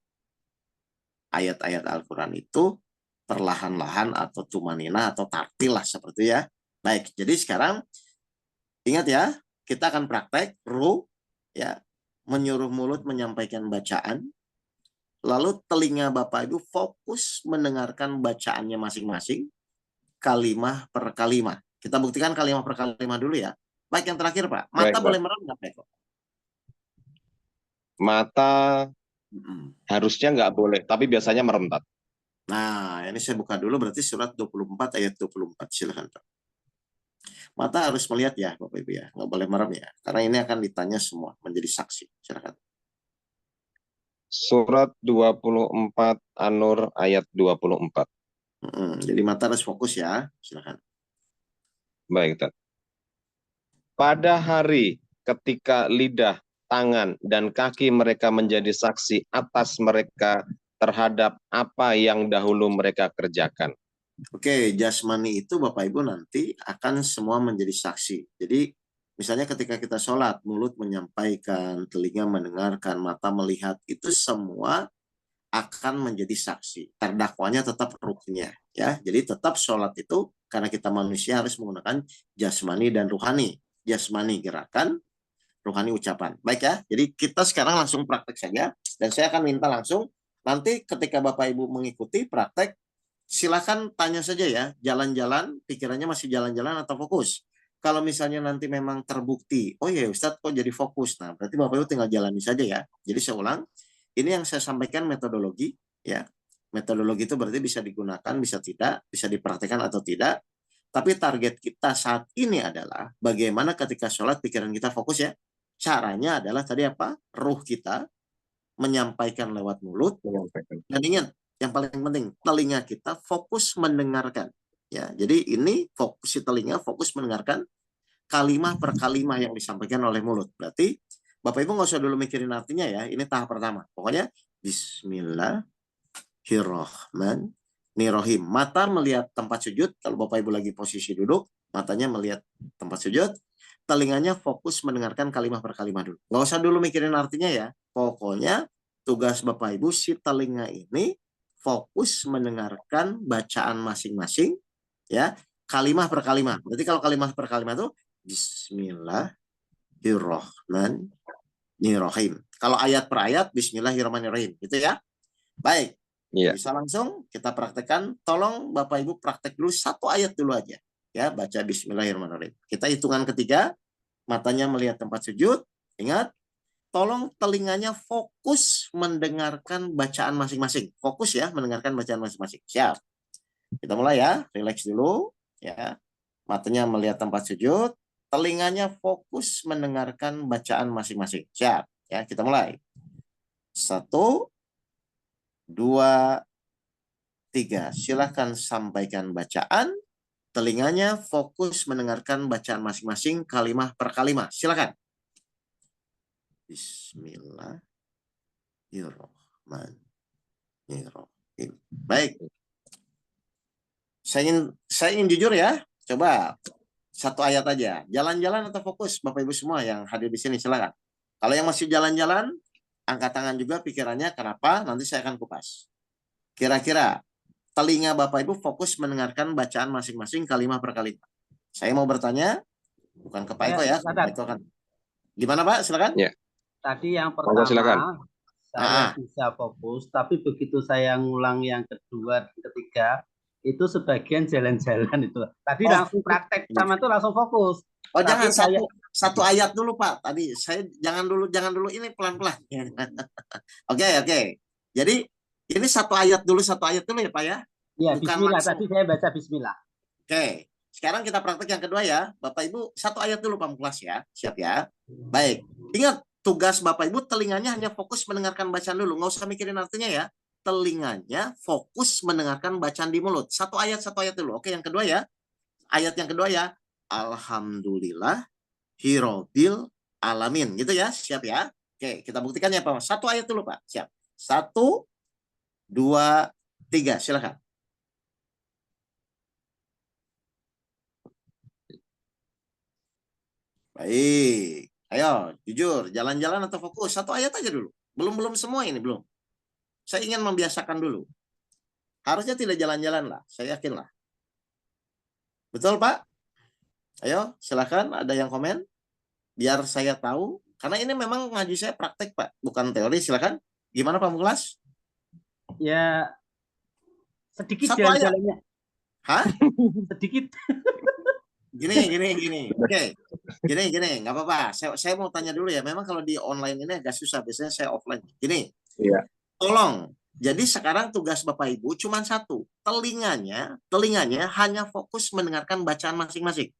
ayat-ayat Al-Quran itu perlahan-lahan atau tumanina atau tartil lah seperti ya. Baik, jadi sekarang ingat ya, kita akan praktek ya, menyuruh mulut menyampaikan bacaan, lalu telinga Bapak Ibu fokus mendengarkan bacaannya masing-masing, kalimah per kalimah. Kita buktikan kalimah per kalimah dulu ya. Baik, yang terakhir Pak, mata Baik, boleh Tat. merem nggak Pak? Mata Mm-mm. harusnya nggak boleh, tapi biasanya merem, Tat. Nah, ini saya buka dulu berarti surat 24 ayat 24. Silakan Pak. Mata harus melihat ya Bapak Ibu ya, nggak boleh merem ya. Karena ini akan ditanya semua menjadi saksi. Silakan. Surat 24 An-Nur ayat 24. Jadi mata harus fokus ya. Silakan. Baik, Tat. Pada hari ketika lidah, tangan, dan kaki mereka menjadi saksi atas mereka terhadap apa yang dahulu mereka kerjakan. Oke, jasmani itu Bapak Ibu nanti akan semua menjadi saksi. Jadi misalnya ketika kita sholat, mulut menyampaikan, telinga mendengarkan, mata melihat, itu semua akan menjadi saksi. Terdakwanya tetap ruhnya, ya. Jadi tetap sholat itu karena kita manusia harus menggunakan jasmani dan ruhani. Jasmani gerakan, ruhani ucapan. Baik ya. Jadi kita sekarang langsung praktek saja dan saya akan minta langsung nanti ketika Bapak Ibu mengikuti praktek silakan tanya saja ya, jalan-jalan, pikirannya masih jalan-jalan atau fokus. Kalau misalnya nanti memang terbukti, oh ya Ustadz kok jadi fokus, nah berarti Bapak Ibu tinggal jalani saja ya. Jadi saya ulang, ini yang saya sampaikan metodologi, ya. Metodologi itu berarti bisa digunakan, bisa tidak, bisa dipraktekkan atau tidak. Tapi target kita saat ini adalah bagaimana ketika sholat pikiran kita fokus ya. Caranya adalah tadi apa? Ruh kita menyampaikan lewat mulut, Menyampaikan. dan ingat, yang paling penting, telinga kita fokus mendengarkan. Ya, jadi ini fokus si telinga fokus mendengarkan kalimah per kalimah yang disampaikan oleh mulut. Berarti Bapak Ibu nggak usah dulu mikirin artinya ya. Ini tahap pertama. Pokoknya Bismillahirrohmanirrohim. Mata melihat tempat sujud. Kalau Bapak Ibu lagi posisi duduk, matanya melihat tempat sujud. Telinganya fokus mendengarkan kalimah per kalimah dulu. Nggak usah dulu mikirin artinya ya. Pokoknya tugas Bapak Ibu si telinga ini fokus mendengarkan bacaan masing-masing ya, kalimah per kalimah. Berarti kalau kalimah per kalimah itu Bismillahirrahmanirrahim. Kalau ayat per ayat Bismillahirrahmanirrahim gitu ya. Baik, Iya. bisa langsung kita praktekkan. Tolong Bapak Ibu praktek dulu satu ayat dulu aja ya, baca Bismillahirrahmanirrahim. Kita hitungan ketiga, matanya melihat tempat sujud. Ingat, tolong telinganya fokus mendengarkan bacaan masing-masing. Fokus ya, mendengarkan bacaan masing-masing. Siap. Kita mulai ya, relax dulu ya. Matanya melihat tempat sujud, telinganya fokus mendengarkan bacaan masing-masing. Siap ya, kita mulai. Satu, dua, tiga. Silakan sampaikan bacaan. Telinganya fokus mendengarkan bacaan masing-masing kalimah per kalimah. Silakan. Bismillahirrahmanirrahim. Baik. Saya ingin jujur ya. Coba satu ayat aja. Jalan-jalan atau fokus, Bapak Ibu semua yang hadir di sini, silakan. Kalau yang masih jalan-jalan, angkat tangan juga pikirannya. Kenapa? Nanti saya akan kupas. Kira-kira telinga Bapak Ibu fokus mendengarkan bacaan masing-masing kalimat per kalimat. Saya mau bertanya, bukan ke Pak Eko ya. Pak Eko kan. Gimana Pak? Silakan. Ya. Tadi yang pertama, silakan. saya bisa fokus, tapi begitu saya ngulang yang kedua, ketiga, itu sebagian jalan-jalan itu. Tadi langsung praktek sama itu langsung fokus. Oh, jangan satu ayat dulu Pak. Tadi saya jangan dulu ini pelan-pelan. Oke. Jadi ini satu ayat dulu ya Pak ya. Iya, bismillah. Tadi saya baca bismillah. Oke. Sekarang kita praktek yang kedua ya. Bapak Ibu satu ayat dulu Pak kelas ya. Siap ya. Baik. Ingat tugas Bapak Ibu telinganya hanya fokus mendengarkan bacaan dulu. Nggak usah mikirin artinya ya. Telinganya fokus mendengarkan bacaan di mulut. Satu ayat dulu. Oke, yang kedua ya. Ayat yang kedua ya. Alhamdulillah Hirobil alamin. Gitu ya. Siap ya. Oke, kita buktikan ya Pak. Satu ayat dulu Pak. Siap. 1, 2, 3. Silakan. Baik. Ayo, jujur. Jalan-jalan atau fokus? Satu ayat aja dulu. Belum semua ini, belum. Saya ingin membiasakan dulu. Harusnya tidak jalan-jalan lah. Saya yakin lah. Betul Pak? Ayo, silakan. Ada yang komen? Biar saya tahu. Karena ini memang ngaji saya praktek Pak. Bukan teori. Silakan. Gimana Pak Muklas? Ya, sedikit jalan-jalannya. Hah? Sedikit. Gini. Oke. Gini. Nggak apa-apa. Saya mau tanya dulu ya. Memang kalau di online ini agak susah. Biasanya saya offline. Gini. Iya. Tolong. Jadi sekarang tugas Bapak Ibu cuma satu. Telinganya hanya fokus mendengarkan bacaan masing-masing.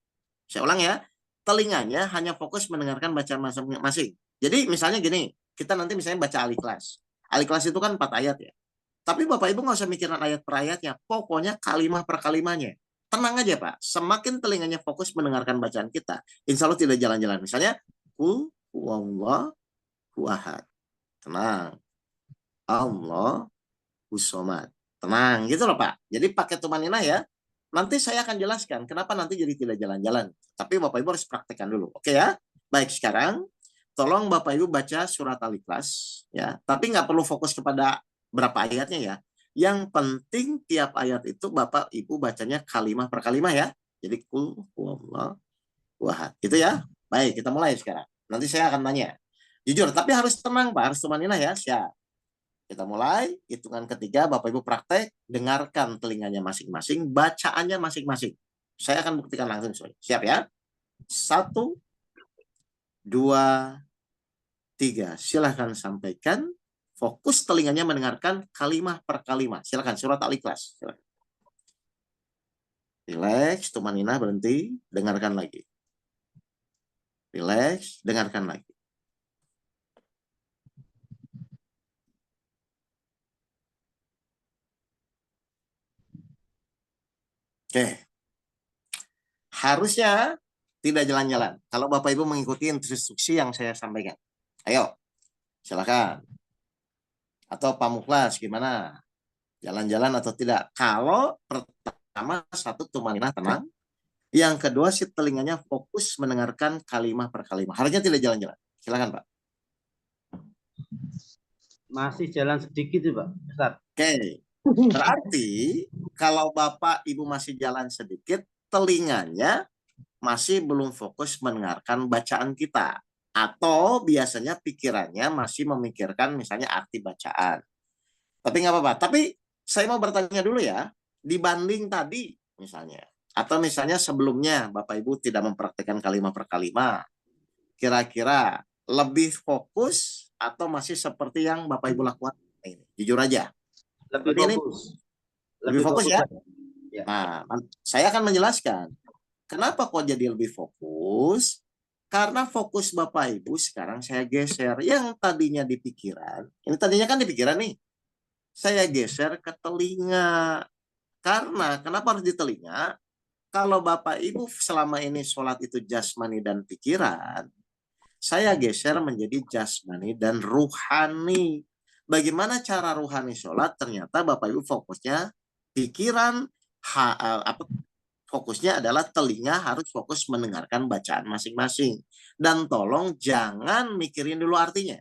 Saya ulang ya. Telinganya hanya fokus mendengarkan bacaan masing-masing. Jadi misalnya gini. Kita nanti misalnya baca Al-Ikhlas. Al-Ikhlas itu kan 4 ayat ya. Tapi Bapak Ibu nggak usah mikirin ayat per ayatnya. Pokoknya kalimat per kalimatnya. Tenang aja Pak. Semakin telinganya fokus mendengarkan bacaan kita, insya Allah tidak jalan-jalan. Misalnya, Qul huwallahu ahad. Tenang. Allahu somad. Tenang gitu loh Pak. Jadi pakai tumaninah ya. Nanti saya akan jelaskan kenapa nanti jadi tidak jalan-jalan. Tapi Bapak Ibu harus praktekkan dulu. Oke ya? Baik, sekarang tolong Bapak Ibu baca surat Al-Ikhlas ya. Tapi nggak perlu fokus kepada berapa ayatnya ya. Yang penting tiap ayat itu Bapak Ibu bacanya kalimat per kalimat ya. Jadi Qul huwallahu ahad. Gitu ya. Baik, kita mulai sekarang. Nanti saya akan tanya. Jujur, tapi harus tenang Pak, harus tumaninah ya. Siap. Kita mulai, hitungan ketiga, Bapak Ibu praktek, dengarkan telinganya masing-masing, bacaannya masing-masing. Saya akan buktikan langsung. Siap ya? 1, 2, 3. Silahkan sampaikan. Fokus telinganya mendengarkan kalimat per kalimat. Silahkan, surat Al-Ikhlas. Relax, tumaninah, berhenti, dengarkan lagi. Relax, dengarkan lagi. Oke. Harusnya tidak jalan-jalan. Kalau Bapak Ibu mengikuti instruksi yang saya sampaikan. Ayo, silakan. Atau Pak Muklas, gimana? Jalan-jalan atau tidak? Kalau pertama, satu tumaninah tenang. Yang kedua, si telinganya fokus mendengarkan kalimat per kalimat. Harusnya tidak jalan-jalan. Silakan Pak. Masih jalan sedikit ya Pak Ustaz. Oke. Berarti kalau Bapak Ibu masih jalan sedikit, telinganya masih belum fokus mendengarkan bacaan kita. Atau biasanya pikirannya masih memikirkan misalnya arti bacaan. Tapi nggak apa-apa. Tapi saya mau bertanya dulu ya, dibanding tadi misalnya, atau misalnya sebelumnya Bapak Ibu tidak mempraktikkan kalimat per kalimat, kira-kira lebih fokus atau masih seperti yang Bapak Ibu lakukan ini? Jujur aja. Lebih fokus. Lebih fokus ya? Nah, saya akan menjelaskan. Kenapa kok jadi lebih fokus? Karena fokus Bapak Ibu sekarang saya geser. Yang tadinya di pikiran, ini tadinya kan di pikiran nih. Saya geser ke telinga. Karena, kenapa harus di telinga? Kalau Bapak Ibu selama ini sholat itu jasmani dan pikiran, saya geser menjadi jasmani dan ruhani. Bagaimana cara ruhani sholat? Ternyata Bapak Ibu fokusnya pikiran, fokusnya adalah telinga harus fokus mendengarkan bacaan masing-masing. Dan tolong jangan mikirin dulu artinya.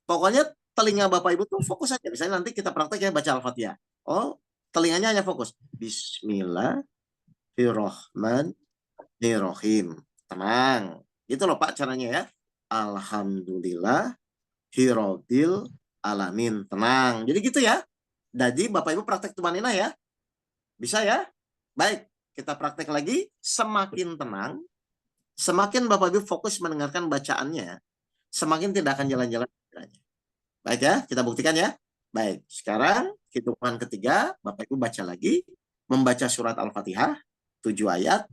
Pokoknya telinga Bapak Ibu tuh fokus aja. Misalnya nanti kita praktek ya baca Al-Fatihah. Oh, telinganya hanya fokus. Bismillahirrahmanirrahim. Tenang. Itu loh Pak caranya ya. Alhamdulillah Hirobil alamin. Tenang. Jadi gitu ya. Jadi Bapak Ibu praktek tumanina ya. Bisa ya? Baik, kita praktek lagi. Semakin tenang, semakin Bapak Ibu fokus mendengarkan bacaannya, semakin tidak akan jalan-jalan. Baik ya, kita buktikan ya. Baik, sekarang hitungan ketiga, Bapak Ibu baca lagi, membaca surat Al-Fatihah, 7 ayat,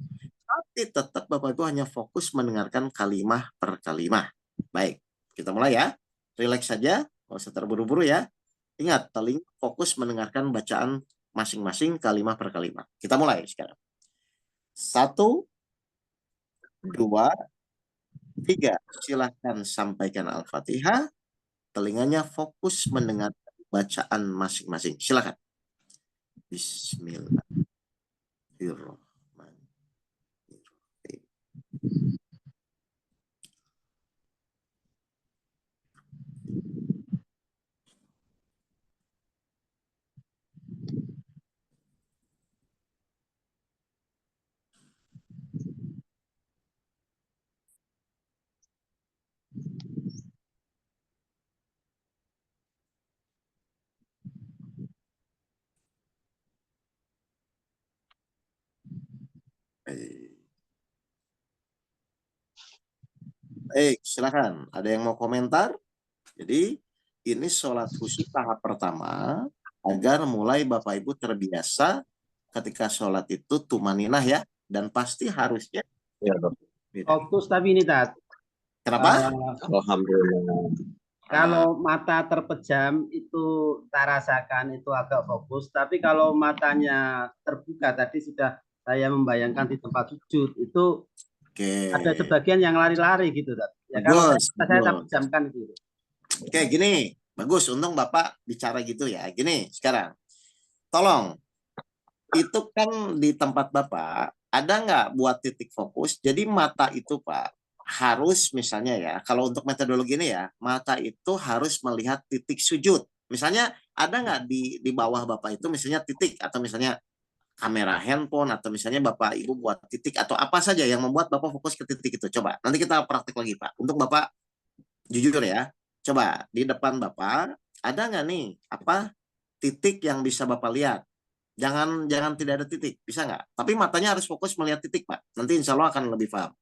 tapi tetap Bapak Ibu hanya fokus mendengarkan kalimah per kalimah. Baik, kita mulai ya. Relax saja, nggak usah terburu-buru ya. Ingat, telinga fokus mendengarkan bacaan masing-masing kalimah per kalimah. Kita mulai sekarang. 1, 2, 3. Silahkan sampaikan Al-Fatihah. Telinganya fokus mendengar bacaan masing-masing. Silakan. Bismillahirrahmanirrahim. Baik, silakan. Ada yang mau komentar? Jadi ini sholat khusyuk tahap pertama agar mulai Bapak Ibu terbiasa ketika sholat itu tumaninah ya, dan pasti harusnya Ya, Dok. Fokus tapi ini Tat. Kenapa? Alhamdulillah. Kalau mata terpejam itu tak rasakan itu agak fokus, tapi kalau matanya terbuka tadi sudah saya membayangkan di tempat sujud itu ada sebagian yang lari-lari gitu, Tat. Ya kalau saya terpejamkan gitu. Oke, gini, bagus. Untung Bapak bicara gitu ya. Gini, sekarang, tolong, itu kan di tempat Bapak ada nggak buat titik fokus? Jadi mata itu Pak harus misalnya ya, kalau untuk metodologi ini ya, mata itu harus melihat titik sujud. Misalnya ada nggak di bawah Bapak itu misalnya titik atau misalnya kamera handphone atau misalnya Bapak Ibu buat titik atau apa saja yang membuat Bapak fokus ke titik itu. Coba nanti kita praktek lagi Pak. Untuk Bapak jujur ya, coba di depan Bapak ada nggak nih apa titik yang bisa Bapak lihat? Jangan tidak ada titik, bisa nggak? Tapi matanya harus fokus melihat titik Pak. Nanti insya Allah akan lebih paham.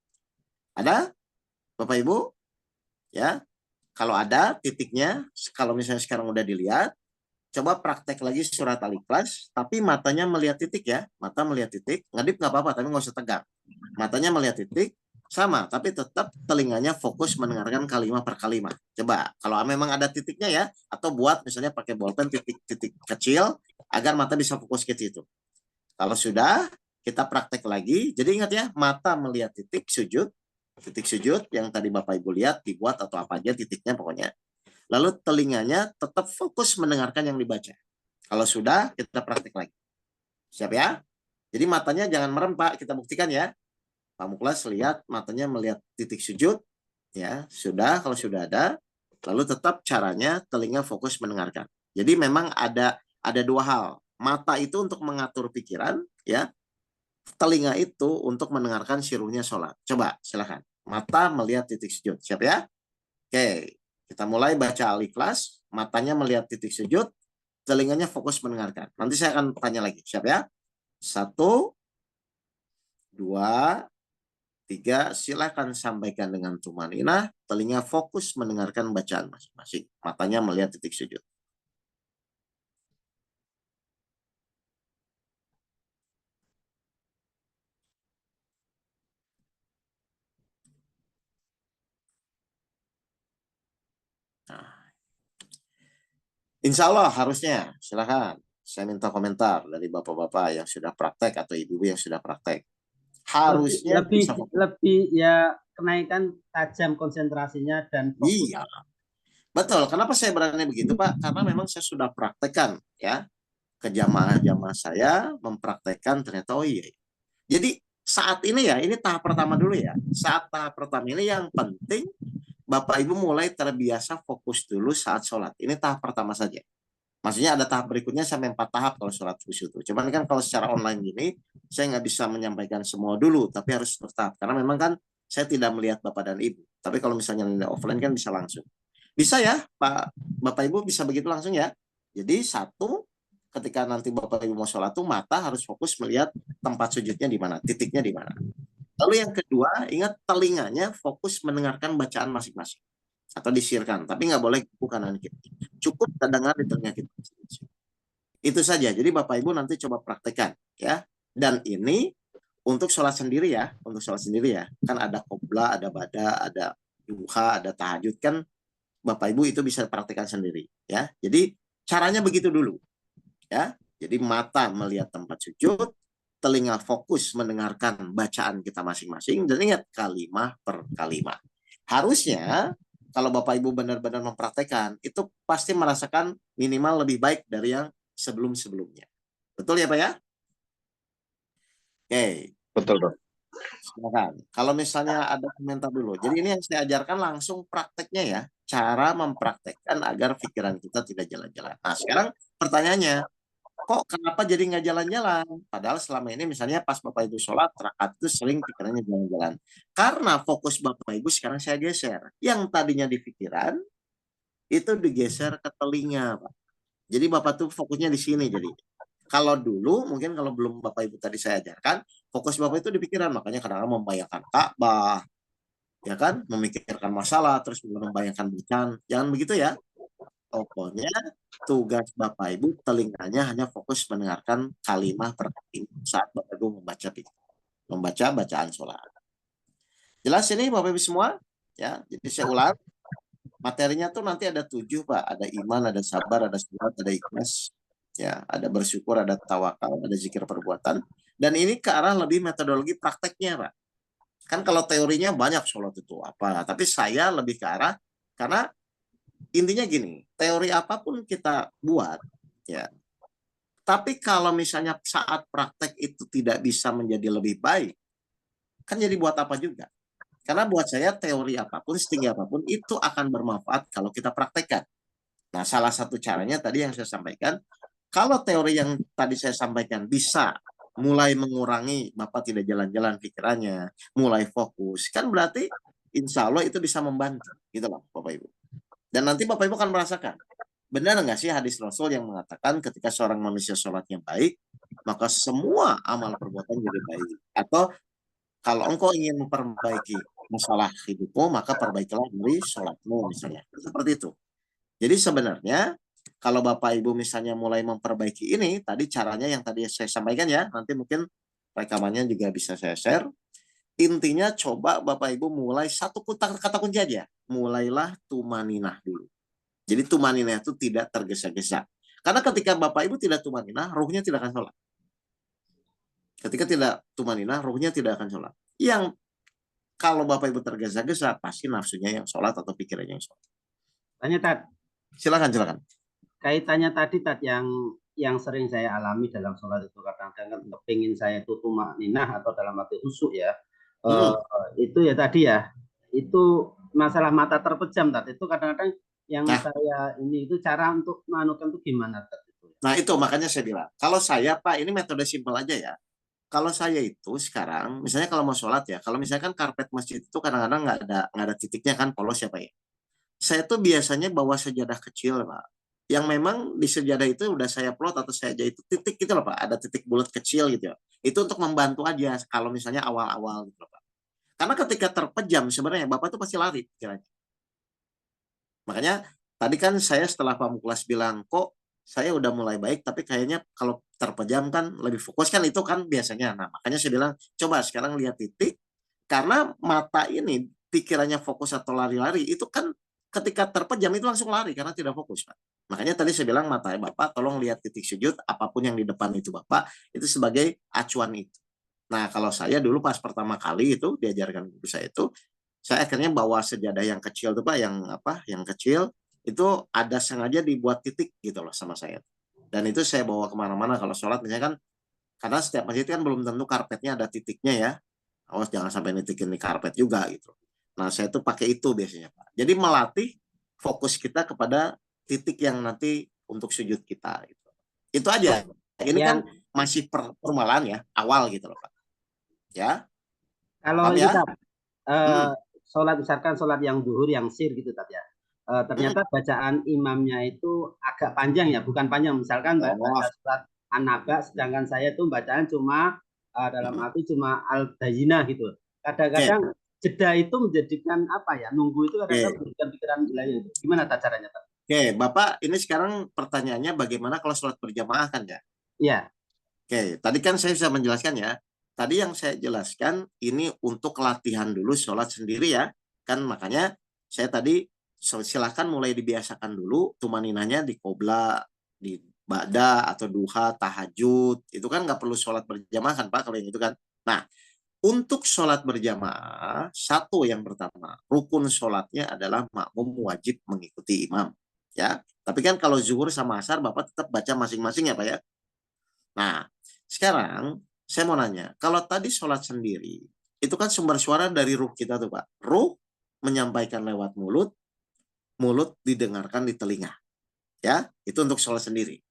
Ada Bapak Ibu? Ya, kalau ada titiknya, kalau misalnya sekarang udah dilihat, coba praktek lagi surat Al-Ikhlas, tapi matanya melihat titik ya. Mata melihat titik, ngedip nggak apa-apa, tapi nggak usah tegang. Matanya melihat titik, sama, tapi tetap telinganya fokus mendengarkan kalimat per kalimat. Coba, kalau memang ada titiknya ya, atau buat misalnya pakai bolpen titik-titik kecil, agar mata bisa fokus ke situ. Kalau sudah, kita praktek lagi. Jadi ingat ya, mata melihat titik sujud yang tadi Bapak Ibu lihat dibuat atau apa aja titiknya pokoknya. Lalu telinganya tetap fokus mendengarkan yang dibaca. Kalau sudah, kita praktek lagi. Siap ya? Jadi matanya jangan merem Pak, kita buktikan ya. Pak Muklas lihat matanya melihat titik sujud. Ya, sudah, kalau sudah ada, lalu tetap caranya telinga fokus mendengarkan. Jadi memang ada dua hal. Mata itu untuk mengatur pikiran, ya. Telinga itu untuk mendengarkan syuruhnya sholat. Coba, silakan. Mata melihat titik sujud. Siap ya? Oke, kita mulai baca Al-Ikhlas. Matanya melihat titik sujud, telinganya fokus mendengarkan. Nanti saya akan tanya lagi. Siap ya? 1, 2, 3. Silakan sampaikan dengan tumaninah. Telinga fokus mendengarkan bacaan masing-masing. Matanya melihat titik sujud. Nah, insya Allah harusnya, silakan. Saya minta komentar dari bapak-bapak yang sudah praktek atau ibu-ibu yang sudah praktek. Harusnya lebih ya kenaikan tajam konsentrasinya dan fokus. Iya, betul. Kenapa saya berani begitu Pak? Karena memang saya sudah praktekkan ya. ke jamaah-jamaah saya mempraktekkan, ternyata oh iya. Jadi saat ini ya, ini tahap pertama dulu ya. Saat tahap pertama ini yang penting Bapak Ibu mulai terbiasa fokus dulu saat sholat. Ini tahap pertama saja. Maksudnya ada tahap berikutnya sampai 4 tahap kalau sholat khusyuk itu. Cuman kan kalau secara online gini, saya nggak bisa menyampaikan semua dulu, tapi harus bertahap. Karena memang kan saya tidak melihat Bapak dan Ibu. Tapi kalau misalnya offline kan bisa langsung. Bisa ya, Pak, Bapak Ibu bisa begitu langsung ya. Jadi satu, ketika nanti Bapak Ibu mau sholat tuh mata harus fokus melihat tempat sujudnya di mana, titiknya di mana. Lalu yang kedua, ingat telinganya fokus mendengarkan bacaan masing-masing atau disirkan, tapi nggak boleh bukan kanan kiri. Cukup terdengar di telinga kita. Itu saja. Jadi Bapak Ibu nanti coba praktekkan ya. Dan ini untuk sholat sendiri ya, untuk sholat sendiri ya. Kan ada qobla, ada bada, ada duha, ada tahajud kan. Bapak Ibu itu bisa praktekkan sendiri ya. Jadi caranya begitu dulu ya. Jadi mata melihat tempat sujud, telinga fokus mendengarkan bacaan kita masing-masing, dan ingat kalimah per kalimah. Harusnya kalau Bapak Ibu benar-benar mempraktekkan, itu pasti merasakan minimal lebih baik dari yang sebelum-sebelumnya. Betul ya Pak ya? Oke. Betul, Dok. Silakan. Kalau misalnya ada komentar dulu. Jadi ini yang saya ajarkan langsung prakteknya ya. Cara mempraktekkan agar pikiran kita tidak jalan-jalan. Nah sekarang pertanyaannya, kok kenapa jadi nggak jalan-jalan? Padahal selama ini misalnya pas Bapak Ibu sholat, rakaat itu sering pikirannya jalan-jalan. Karena fokus Bapak Ibu sekarang saya geser. Yang tadinya di pikiran, itu digeser ke telinga, Pak. Jadi Bapak tuh fokusnya di sini. Jadi kalau dulu, mungkin kalau belum Bapak Ibu tadi saya ajarkan, fokus Bapak itu di pikiran. Makanya kadang-kadang membayangkan Ka'bah, ya kan? Memikirkan masalah, terus membayangkan bacaan. Jangan begitu ya. Pokoknya tugas Bapak Ibu telinganya hanya fokus mendengarkan kalimah per kalimah saat Bapak Ibu membaca bacaan sholat. Jelas ini Bapak Ibu semua? Ya, jadi saya ulang. Materinya tuh nanti ada 7 Pak. Ada iman, ada sabar, ada sholat, ada ikhlas, ya, ada bersyukur, ada tawakal, ada zikir perbuatan. Dan ini ke arah lebih metodologi prakteknya Pak. Kan kalau teorinya banyak sholat itu apa, tapi saya lebih ke arah karena intinya gini, teori apapun kita buat, ya. Tapi kalau misalnya saat praktek itu tidak bisa menjadi lebih baik, kan jadi buat apa juga? Karena buat saya teori apapun, setinggi apapun, itu akan bermanfaat kalau kita praktekkan. Nah, salah satu caranya tadi yang saya sampaikan, kalau teori yang tadi saya sampaikan bisa mulai mengurangi Bapak tidak jalan-jalan pikirannya, mulai fokus, kan berarti insya Allah itu bisa membantu, gitu loh Bapak Ibu. Dan nanti Bapak Ibu akan merasakan, benar nggak sih hadis Rasul yang mengatakan ketika seorang manusia sholatnya baik, maka semua amal perbuatan jadi baik. Atau kalau engkau ingin memperbaiki masalah hidupmu, maka perbaikilah dari sholatmu misalnya. Seperti itu. Jadi sebenarnya kalau Bapak Ibu misalnya mulai memperbaiki ini, tadi caranya yang tadi saya sampaikan ya, nanti mungkin rekamannya juga bisa saya share. Intinya coba Bapak Ibu mulai satu kata kunci aja. Mulailah tumaninah dulu. Jadi tumaninah itu tidak tergesa-gesa. Karena ketika Bapak Ibu tidak tumaninah, ruhnya tidak akan sholat. Ketika tidak tumaninah, ruhnya tidak akan sholat. Yang kalau Bapak Ibu tergesa-gesa, pasti nafsunya yang sholat atau pikirannya yang sholat. Tanya Tad. Silakan. Kaitannya tadi Tad yang sering saya alami dalam sholat itu kadang-kadang kepingin saya itu tumakninah atau dalam arti khusyuk ya. Itu ya tadi ya. Itu masalah mata terpejam Tad. Itu kadang-kadang yang saya ini itu cara untuk manukan itu gimana Tad? Nah itu makanya saya bilang. Kalau saya Pak, ini metode simpel aja ya. Kalau saya itu sekarang, misalnya kalau mau sholat ya, kalau misalkan karpet masjid itu kadang-kadang nggak ada titiknya kan, polos ya Pak ya. Saya tuh biasanya bawa sejadah kecil Pak, yang memang di sejadah itu udah saya plot atau saya jahit titik gitu loh Pak, ada titik bulat kecil gitu ya. Itu untuk membantu aja kalau misalnya awal-awal gitu loh Pak. Karena ketika terpejam sebenarnya Bapak tuh pasti lari pikirannya. Makanya tadi kan saya setelah Pak Muklas bilang, kok saya udah mulai baik, tapi kayaknya kalau terpejam kan lebih fokus kan itu kan biasanya. Nah makanya saya bilang, coba sekarang lihat titik, karena mata ini pikirannya fokus atau lari-lari, itu kan ketika terpejam itu langsung lari karena tidak fokus Pak. Makanya tadi saya bilang mata Bapak tolong lihat titik sujud, apapun yang di depan itu Bapak, itu sebagai acuan itu. Nah kalau saya dulu pas pertama kali itu diajarkan guru saya akhirnya bawa sejadah yang kecil tuh Pak, yang kecil, itu ada sengaja dibuat titik gitu loh sama saya. Dan itu saya bawa kemana-mana kalau sholat misalnya kan, karena setiap masjid kan belum tentu karpetnya ada titiknya ya. Awas jangan sampai nitikin di karpet juga gitu. Nah saya tuh pakai itu biasanya Pak. Jadi melatih fokus kita kepada titik yang nanti untuk sujud kita. Gitu. Itu aja. Ini kan masih permulaan ya, awal gitu loh Pak. Ya. Kalau kita sholat, misalkan sholat yang zuhur yang sir gitu Tat ya. Ternyata bacaan imamnya itu agak panjang ya, bukan panjang. Misalkan baca surat An-Naba, sedangkan saya tuh bacaan cuma dalam arti cuma Al-Bayyinah gitu. Kadang-kadang jeda itu menjadikan apa ya? Nunggu itu kadang-kadang menjadikan pikiran lain. Gimana caranya Tat? Oke, Bapak, ini sekarang pertanyaannya bagaimana kalau sholat berjamaah kan ya? Iya. Oke, tadi kan saya bisa menjelaskan ya. Tadi yang saya jelaskan ini untuk latihan dulu sholat sendiri ya. Kan makanya saya tadi silahkan mulai dibiasakan dulu tumaninanya di qobla, di ba'da atau duha, tahajud. Itu kan nggak perlu sholat berjamaah kan Pak kalau yang itu kan. Nah, untuk sholat berjamaah, satu yang pertama, rukun sholatnya adalah makmum wajib mengikuti imam. Ya, tapi kan kalau zuhur sama asar Bapak tetap baca masing-masing ya Pak ya. Nah, sekarang saya mau nanya, kalau tadi sholat sendiri, itu kan sumber suara dari ruh kita tuh Pak. Ruh menyampaikan lewat mulut, mulut didengarkan di telinga. Ya, itu untuk sholat sendiri.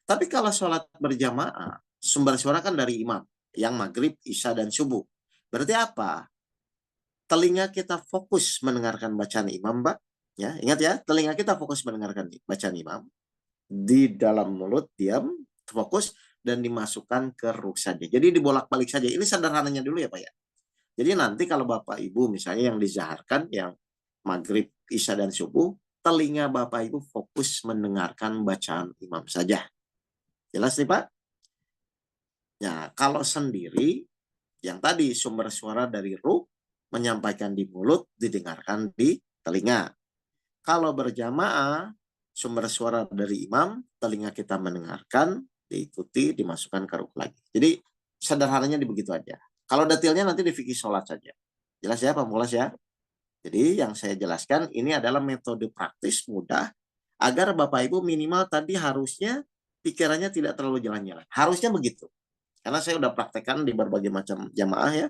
Tapi kalau sholat berjamaah, sumber suara kan dari imam, yang maghrib, isya, dan subuh. Berarti apa? Telinga kita fokus mendengarkan bacaan imam, Mbak. Ya, ingat ya, telinga kita fokus mendengarkan bacaan imam. Di dalam mulut diam, fokus, dan dimasukkan ke ruh saja. Jadi dibolak-balik saja. Ini sederhananya dulu ya Pak ya. Jadi nanti kalau Bapak Ibu misalnya yang dizaharkan, yang maghrib, isya, dan subuh, telinga Bapak Ibu fokus mendengarkan bacaan imam saja. Jelas nih Pak? Ya, kalau sendiri, yang tadi sumber suara dari ruh, menyampaikan di mulut, didengarkan di telinga. Kalau berjamaah, sumber suara dari imam, telinga kita mendengarkan, diikuti, dimasukkan ke ruh lagi. Jadi sederhananya begitu aja. Kalau detailnya nanti di fikih sholat saja. Jelas ya Pak Mulas ya? Jadi yang saya jelaskan ini adalah metode praktis mudah agar Bapak Ibu minimal tadi harusnya pikirannya tidak terlalu jalan-jalan. Harusnya begitu. Karena saya udah praktekkan di berbagai macam jamaah ya.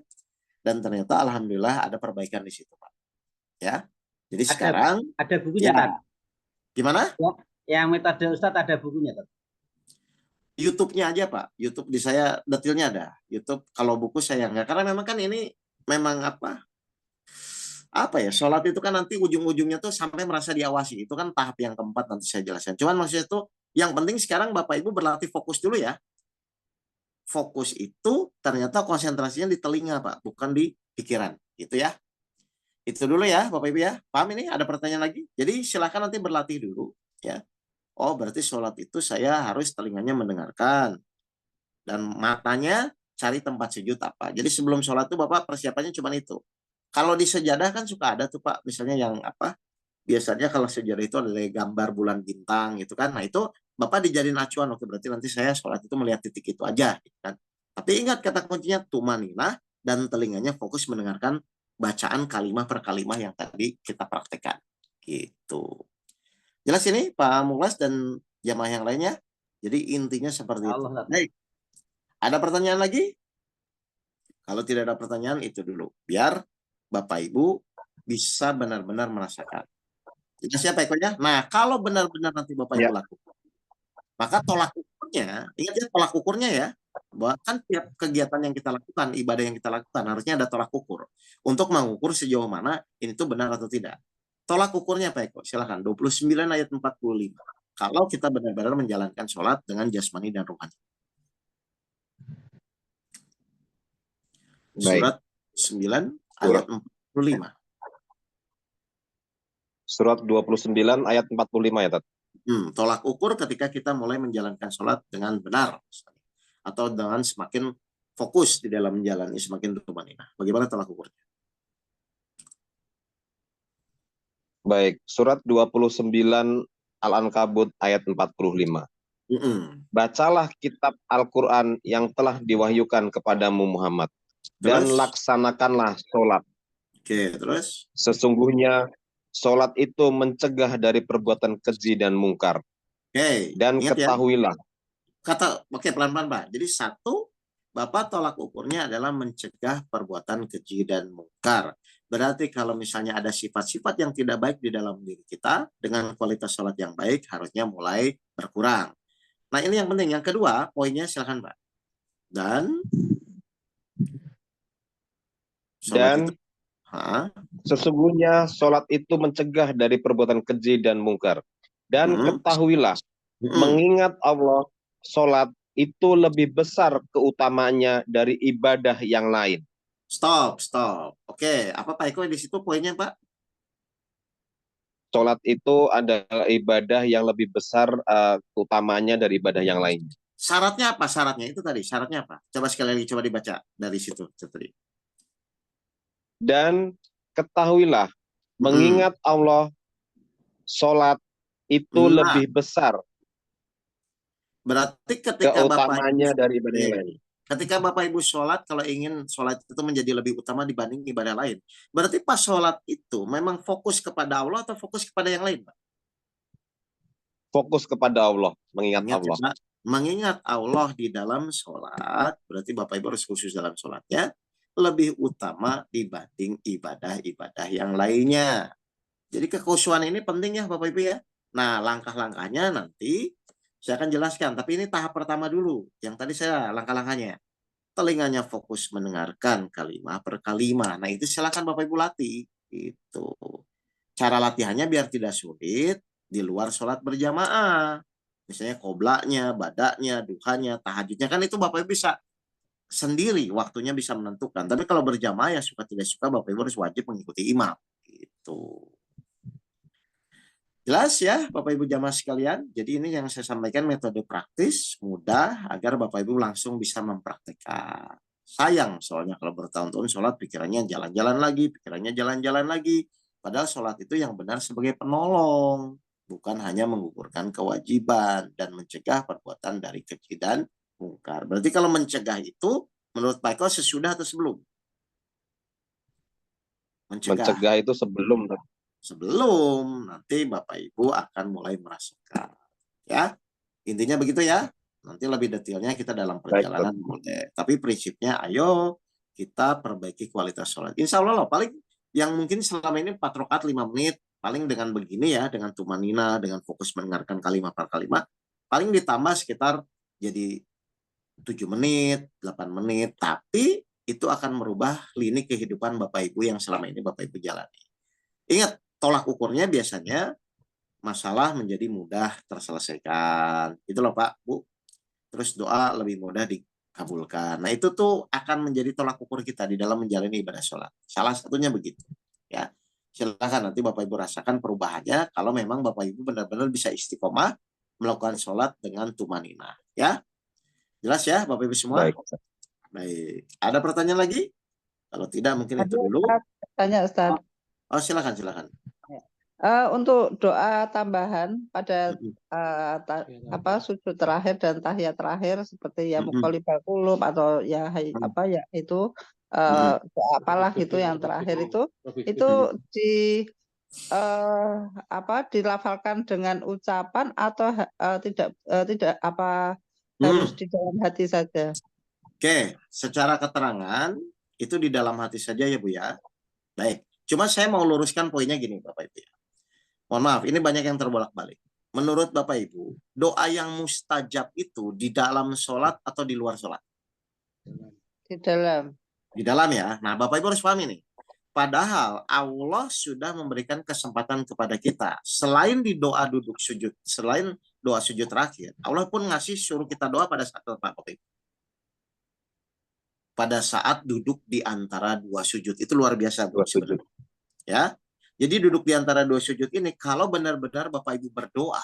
Dan ternyata alhamdulillah ada perbaikan di situ Pak. Ya. Jadi sekarang ada bukunya ya, Tat. Gimana? Ya, yang metode Ustadz ada bukunya Tat. YouTube-nya aja Pak. YouTube di saya detailnya ada. YouTube kalau buku saya enggak. Karena memang kan ini memang apa ya, sholat itu kan nanti ujung-ujungnya tuh sampai merasa diawasi. Itu kan tahap yang keempat nanti saya jelaskan. Cuman maksudnya itu yang penting sekarang Bapak Ibu berlatih fokus dulu ya. Fokus itu ternyata konsentrasinya di telinga Pak, bukan di pikiran. Gitu ya. Itu dulu ya Bapak Ibu ya. Paham ini? Ada pertanyaan lagi? Jadi silakan nanti berlatih dulu ya. Oh, berarti sholat itu saya harus telinganya mendengarkan. Dan matanya cari tempat sujud apa. Jadi sebelum sholat tuh Bapak persiapannya cuma itu. Kalau di sejadah kan suka ada tuh Pak, misalnya yang biasanya kalau sejadah itu ada gambar bulan bintang gitu kan. Nah itu Bapak dijadiin acuan, oke berarti nanti saya sholat itu melihat titik itu aja gitu kan. Tapi ingat kata kuncinya tumaninah dan telinganya fokus mendengarkan bacaan kalimat per kalimat yang tadi kita praktekkan. Gitu. Jelas ini Pak Mulas dan jamaah yang lainnya? Jadi intinya seperti itu. Baik. Ada pertanyaan lagi? Kalau tidak ada pertanyaan itu dulu. Biar Bapak Ibu bisa benar-benar merasakan. Jelas ya Pak Eko-nya? Nah, kalau benar-benar nanti Bapak Ibu lakukan, maka tolak ukurnya, ingat ya tolak ukurnya ya, bahkan tiap kegiatan yang kita lakukan, ibadah yang kita lakukan, harusnya ada tolak ukur. Untuk mengukur sejauh mana ini tuh benar atau tidak. Tolak ukurnya Pak Eko, silakan. 29 ayat 45. Kalau kita benar-benar menjalankan sholat dengan jasmani dan rohani. Surat 9 ayat 45. Surat 29 ayat 45 ya Tat. Tolak ukur ketika kita mulai menjalankan sholat dengan benar. Atau dengan semakin fokus di dalam menjalani, semakin tumaninah. Bagaimana tolak ukurnya? Baik, surat 29 Al-Ankabut ayat 45. Bacalah kitab Al-Quran yang telah diwahyukan kepadamu Muhammad. Dan laksanakanlah sholat. Oke, terus? Sesungguhnya sholat itu mencegah dari perbuatan keji dan mungkar. Oke, Dan ingat ya. ketahuilah. Oke, pelan-pelan Pak. Jadi satu, Bapak tolak ukurnya adalah mencegah perbuatan keji dan mungkar. Berarti kalau misalnya ada sifat-sifat yang tidak baik di dalam diri kita, dengan kualitas sholat yang baik harusnya mulai berkurang. Nah ini yang penting. Yang kedua, poinnya silahkan Pak. Dan sholat itu, sesungguhnya sholat itu mencegah dari perbuatan keji dan mungkar. Dan ketahuilah, mengingat Allah, sholat itu lebih besar keutamaannya dari ibadah yang lain. Stop. Oke, apa Pak Eko di situ poinnya Pak? Sholat itu adalah ibadah yang lebih besar keutamanya dari ibadah yang lain. Syaratnya apa? Syaratnya itu tadi. Syaratnya apa? Coba sekali lagi coba dibaca dari situ tadi. Dan ketahuilah, mengingat Allah, sholat itu lebih besar. Berarti ketika Bapak Ibu dari ibadah yang lain. Ketika Bapak Ibu sholat, kalau ingin sholat itu menjadi lebih utama dibanding ibadah lain, berarti pas sholat itu memang fokus kepada Allah atau fokus kepada yang lain, Pak? Fokus kepada Allah, mengingat Allah. Ya, mengingat Allah di dalam sholat, berarti Bapak Ibu harus khusus dalam sholatnya, lebih utama dibanding ibadah-ibadah yang lainnya. Jadi kekhusyuan ini penting ya Bapak Ibu ya. Nah, langkah-langkahnya nanti saya akan jelaskan, tapi ini tahap pertama dulu. Yang tadi saya langkah-langkahnya. Telinganya fokus mendengarkan kalimah per kalimah. Nah, itu silakan Bapak Ibu latih. Itu. Cara latihannya biar tidak sulit di luar sholat berjamaah. Misalnya qoblanya, badaknya, duhanya, tahajudnya. Kan itu Bapak Ibu bisa sendiri, waktunya bisa menentukan. Tapi kalau berjamaah ya suka tidak suka Bapak Ibu harus wajib mengikuti imam. Gitu. Jelas ya Bapak Ibu jamaah sekalian. Jadi ini yang saya sampaikan metode praktis, mudah, agar Bapak Ibu langsung bisa mempraktekkan. Sayang soalnya kalau bertahun-tahun sholat pikirannya jalan-jalan lagi. Padahal sholat itu yang benar sebagai penolong. Bukan hanya menggugurkan kewajiban dan mencegah perbuatan dari keji dan mungkar. Berarti kalau mencegah itu menurut Pak Eko sesudah atau sebelum? Mencegah itu sebelum. Sebelum nanti Bapak Ibu akan mulai merasakan. Ya, intinya begitu ya. Nanti lebih detailnya kita dalam perjalanan boleh. Tapi prinsipnya ayo kita perbaiki kualitas sholat. Insya Allah loh, paling yang mungkin selama ini 4 rakaat 5 menit, paling dengan begini ya, dengan tumanina, dengan fokus mendengarkan kalimat per kalimat, paling ditambah sekitar jadi 7 menit, 8 menit. Tapi itu akan merubah lini kehidupan Bapak Ibu yang selama ini Bapak Ibu jalani. Ingat, tolak ukurnya biasanya masalah menjadi mudah terselesaikan. Itu loh Pak, Bu. Terus doa lebih mudah dikabulkan. Nah itu tuh akan menjadi tolak ukur kita di dalam menjalani ibadah sholat. Salah satunya begitu. Ya, silakan nanti Bapak Ibu rasakan perubahannya kalau memang Bapak Ibu benar-benar bisa istiqomah melakukan sholat dengan tumanina. Ya, jelas ya Bapak Ibu semua? Baik. Ada pertanyaan lagi? Kalau tidak mungkin itu dulu. Tanya Ustaz. Oh silakan. Untuk doa tambahan pada sujud terakhir dan tahiyat terakhir seperti ya muqallibal qulub atau ya itu apalah itu yang terakhir itu dilafalkan dengan ucapan atau tidak harus di dalam hati saja. Oke, secara keterangan itu di dalam hati saja ya Bu ya. Baik. Cuma saya mau luruskan poinnya gini Bapak Ibu ya. Mohon maaf, ini banyak yang terbolak-balik. Menurut Bapak Ibu, doa yang mustajab itu di dalam sholat atau di luar sholat? Di dalam. Di dalam ya. Nah Bapak Ibu harus paham ini. Padahal Allah sudah memberikan kesempatan kepada kita. Selain di doa duduk sujud, selain doa sujud terakhir, Allah pun ngasih suruh kita doa pada saat apa Bapak Ibu? Pada saat duduk di antara dua sujud. Itu luar biasa. Dua sujud. Ya. Jadi duduk di antara dua sujud ini, kalau benar-benar Bapak Ibu berdoa,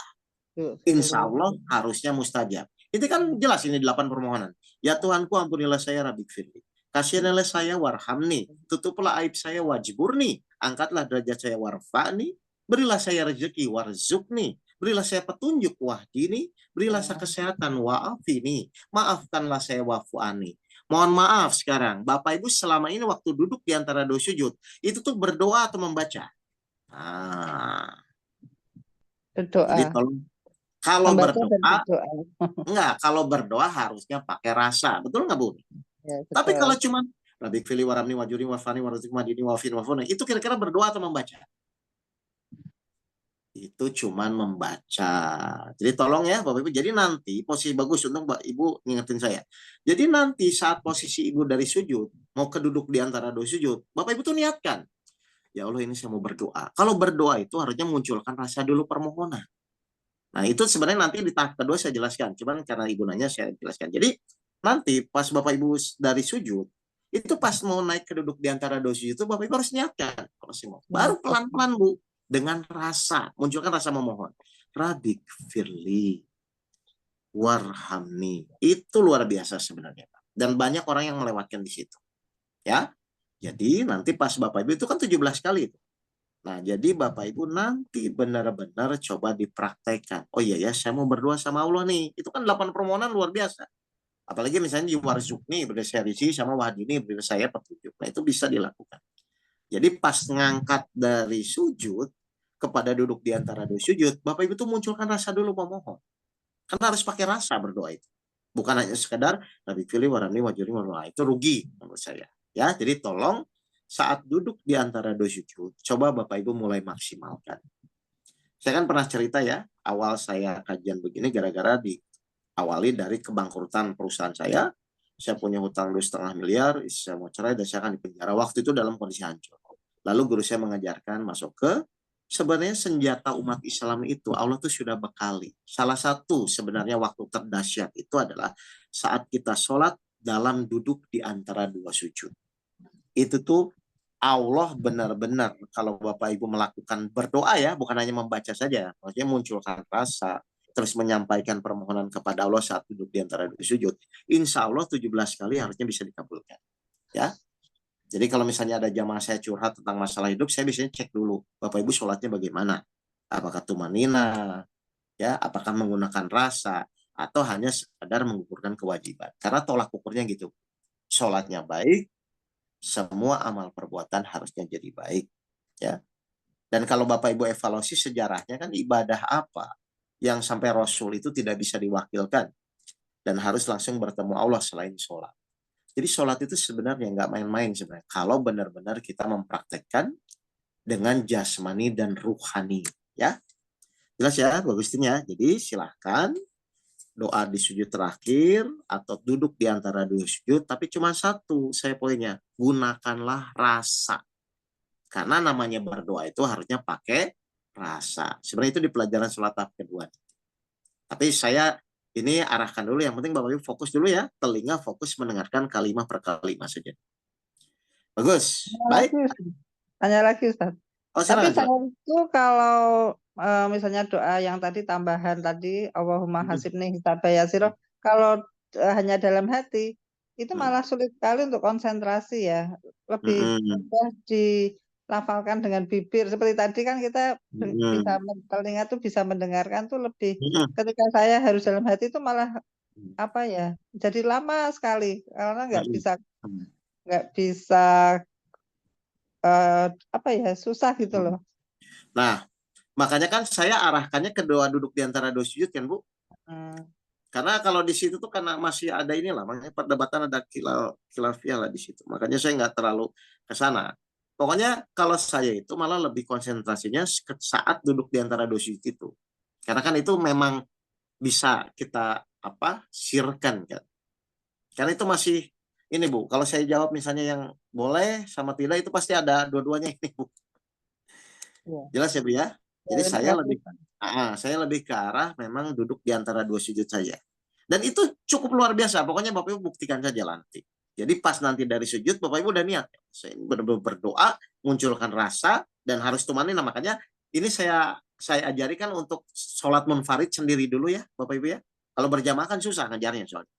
insya Allah harusnya mustajab. Itu kan jelas ini 8 permohonan. Ya Tuhanku ampunilah saya Rabbik firli. Kasihanlah saya warhamni. Tutuplah aib saya wajburni. Angkatlah derajat saya warfa'ni. Berilah saya rezeki warzukni. Berilah saya petunjuk wahdini. Berilah saya kesehatan wa'afini. Maafkanlah saya wafu'ani. Mohon maaf sekarang, Bapak Ibu selama ini waktu duduk di antara dua sujud, itu tuh berdoa atau membaca? Berdoa. Jadi Kalau Membaca dan berdoa, berdoa. enggak, kalau berdoa harusnya pakai rasa. Betul nggak, Bu? Ya, Tapi betul. kalau cuma Rabik fili waramni wajuri wafani waruzik madini wafin wafuna, itu kira-kira berdoa atau membaca? Itu cuman membaca. Jadi tolong ya Bapak Ibu. Jadi nanti posisi bagus untuk Mbak Ibu ngingetin saya. Jadi nanti saat posisi Ibu dari sujud, mau keduduk di antara dua sujud, Bapak Ibu tuh niatkan. Ya Allah, ini saya mau berdoa. Kalau berdoa itu harusnya munculkan rasa dulu permohonan. Nah, itu sebenarnya nanti di tahap kedua saya jelaskan. Cuman karena Ibu nanya saya jelaskan. Jadi nanti pas Bapak Ibu dari sujud, itu pas mau naik ke duduk di antara dua sujud itu Bapak Ibu harus niatkan. Baru pelan-pelan Bu, dengan rasa, munculkan rasa memohon. Rabik firli warhamni. Itu luar biasa sebenarnya. Dan banyak orang yang melewatkan di situ. Ya. Jadi nanti pas Bapak Ibu itu kan 17 kali itu. Nah, jadi Bapak Ibu nanti benar-benar coba dipraktekkan. Oh iya ya, saya mau berdoa sama Allah nih. Itu kan 8 permohonan luar biasa. Apalagi misalnya di warzukni, beri saya rizki, sama wahdini, beri saya petunjuk. Nah, itu bisa dilakukan. Jadi pas ngangkat dari sujud kepada duduk di antara dua sujud, Bapak Ibu tuh munculkan rasa dulu memohon. Karena harus pakai rasa berdoa itu. Bukan hanya sekedar Nabi pilih warani wajuri warna. Itu rugi menurut saya. Ya, jadi tolong saat duduk di antara dua sujud, coba Bapak Ibu mulai maksimalkan. Saya kan pernah cerita ya, awal saya kajian begini gara-gara diawali dari kebangkrutan perusahaan saya. Saya punya hutang 2,5 miliar, saya mau cerai dan saya akan dipenjara. Waktu itu dalam kondisi hancur. Lalu guru saya mengajarkan masuk ke sebenarnya senjata umat Islam itu Allah tuh sudah bekali. Salah satu sebenarnya waktu terdahsyat itu adalah saat kita sholat dalam duduk di antara dua sujud. Itu tuh Allah benar-benar kalau Bapak Ibu melakukan berdoa ya, bukan hanya membaca saja, maksudnya munculkan rasa, terus menyampaikan permohonan kepada Allah saat duduk di antara dua sujud, insya Allah 17 kali harusnya bisa dikabulkan. Ya, jadi kalau misalnya ada jamaah saya curhat tentang masalah hidup, saya biasanya cek dulu, Bapak Ibu sholatnya bagaimana? Apakah tumanina, ya, apakah menggunakan rasa, atau hanya sekadar mengukurkan kewajiban? Karena tolak ukurnya gitu, sholatnya baik, semua amal perbuatan harusnya jadi baik, ya. Dan kalau Bapak Ibu evaluasi sejarahnya kan ibadah apa yang sampai Rasul itu tidak bisa diwakilkan dan harus langsung bertemu Allah selain sholat. Jadi sholat itu sebenarnya nggak main-main sebenarnya. Kalau benar-benar kita mempraktekkan dengan jasmani dan ruhani, ya. Jelas ya, bagusnya. Jadi silahkan doa di sujud terakhir atau duduk di antara dua sujud, tapi cuma satu saya poinnya, gunakanlah rasa. Karena namanya berdoa itu harusnya pakai rasa. Sebenarnya itu di pelajaran sholat tahap kedua. Tapi saya ini arahkan dulu, yang penting Bapak Ibu fokus dulu ya, telinga fokus mendengarkan kalimat per kalimat saja. Bagus, baik. Tanya lagi Ustaz. Oh, tapi saya itu kalau misalnya doa yang tadi tambahan tadi Allahumma hasibni hisaba yasira, kalau hanya dalam hati itu malah sulit sekali untuk konsentrasi ya, lebih mudah dilafalkan dengan bibir. Seperti tadi kan kita bisa telinga tuh bisa mendengarkan tuh lebih, ketika saya harus dalam hati itu malah apa ya, jadi lama sekali karena nggak bisa apa ya, susah gitu loh. Nah, makanya kan saya arahkannya ke doa duduk di antara dua sujud kan Bu. Karena kalau di situ tuh karena masih ada inilah, makanya perdebatan ada khilafiyah lah di situ. Makanya saya nggak terlalu ke sana. Pokoknya kalau saya itu malah lebih konsentrasinya saat duduk di antara dua sujud itu. Karena kan itu memang bisa kita sirkan kan. Karena itu masih ini Bu, kalau saya jawab misalnya yang boleh sama tidak itu pasti ada dua-duanya ini Bu. Jelas ya Bu ya? Jadi saya lebih ke arah memang duduk di antara dua sujud saja. Dan itu cukup luar biasa. Pokoknya Bapak Ibu buktikan saja nanti. Jadi pas nanti dari sujud Bapak Ibu udah niat. Saya benar-benar berdoa, munculkan rasa dan harus tumanina. Makanya ini saya ajarikan untuk sholat munfarid sendiri dulu ya Bapak Ibu ya. Kalau berjamaah kan susah ngajarnya soalnya.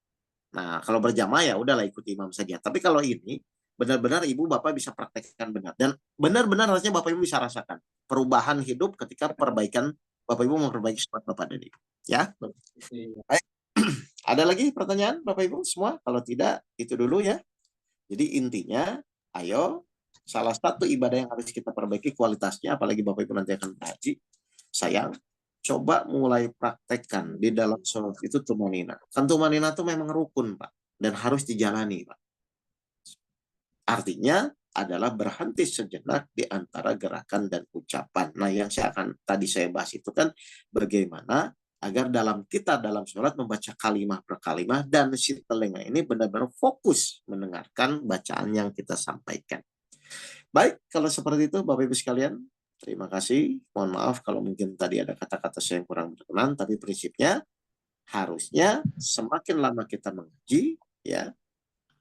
Nah, kalau berjamaah ya udahlah ikuti imam saja. Tapi kalau ini benar-benar Ibu Bapak bisa praktekkan benar. Dan benar-benar harusnya Bapak Ibu bisa rasakan perubahan hidup ketika perbaikan Bapak Ibu memperbaiki sholat Bapak dan Ibu. Ya. Baik. Ada lagi pertanyaan Bapak Ibu semua? Kalau tidak, itu dulu ya. Jadi intinya, ayo, salah satu ibadah yang harus kita perbaiki kualitasnya, apalagi Bapak Ibu nanti akan berhaji, sayang, coba mulai praktekkan di dalam sholat itu tumanina. Kan tumanina itu memang rukun, Pak, dan harus dijalani, Pak. Artinya adalah berhenti sejenak di antara gerakan dan ucapan. Nah, yang tadi saya bahas itu kan bagaimana agar dalam sholat membaca kalimah per kalimah dan si telinga ini benar-benar fokus mendengarkan bacaan yang kita sampaikan. Baik, kalau seperti itu Bapak Ibu sekalian, terima kasih. Mohon maaf kalau mungkin tadi ada kata-kata saya yang kurang berkenan, tapi prinsipnya harusnya semakin lama kita mengaji, ya,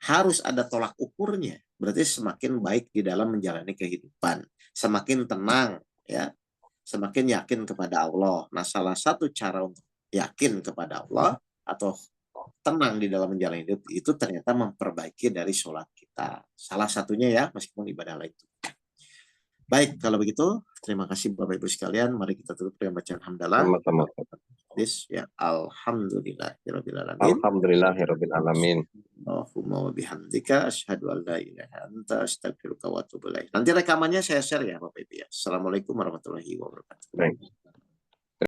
harus ada tolak ukurnya. Berarti semakin baik di dalam menjalani kehidupan, semakin tenang, ya, semakin yakin kepada Allah. Nah, salah satu cara untuk yakin kepada Allah atau tenang di dalam menjalani hidup itu ternyata memperbaiki dari sholat kita. Salah satunya ya, meskipun ibadah lain. Baik, kalau begitu, terima kasih Bapak Ibu sekalian. Mari kita tutup dengan bacaan hamdalah. Sama-sama. Ya, alhamdulillahirabbil alamin. Alhamdulillahirabbil alamin. Allahumma wa bihamdika asyhadu an la ilaha anta astaghfiruka wa atubu ilaik. Nanti rekamannya saya share ya Bapak Ibu ya. Assalamualaikum warahmatullahi wabarakatuh. Baik.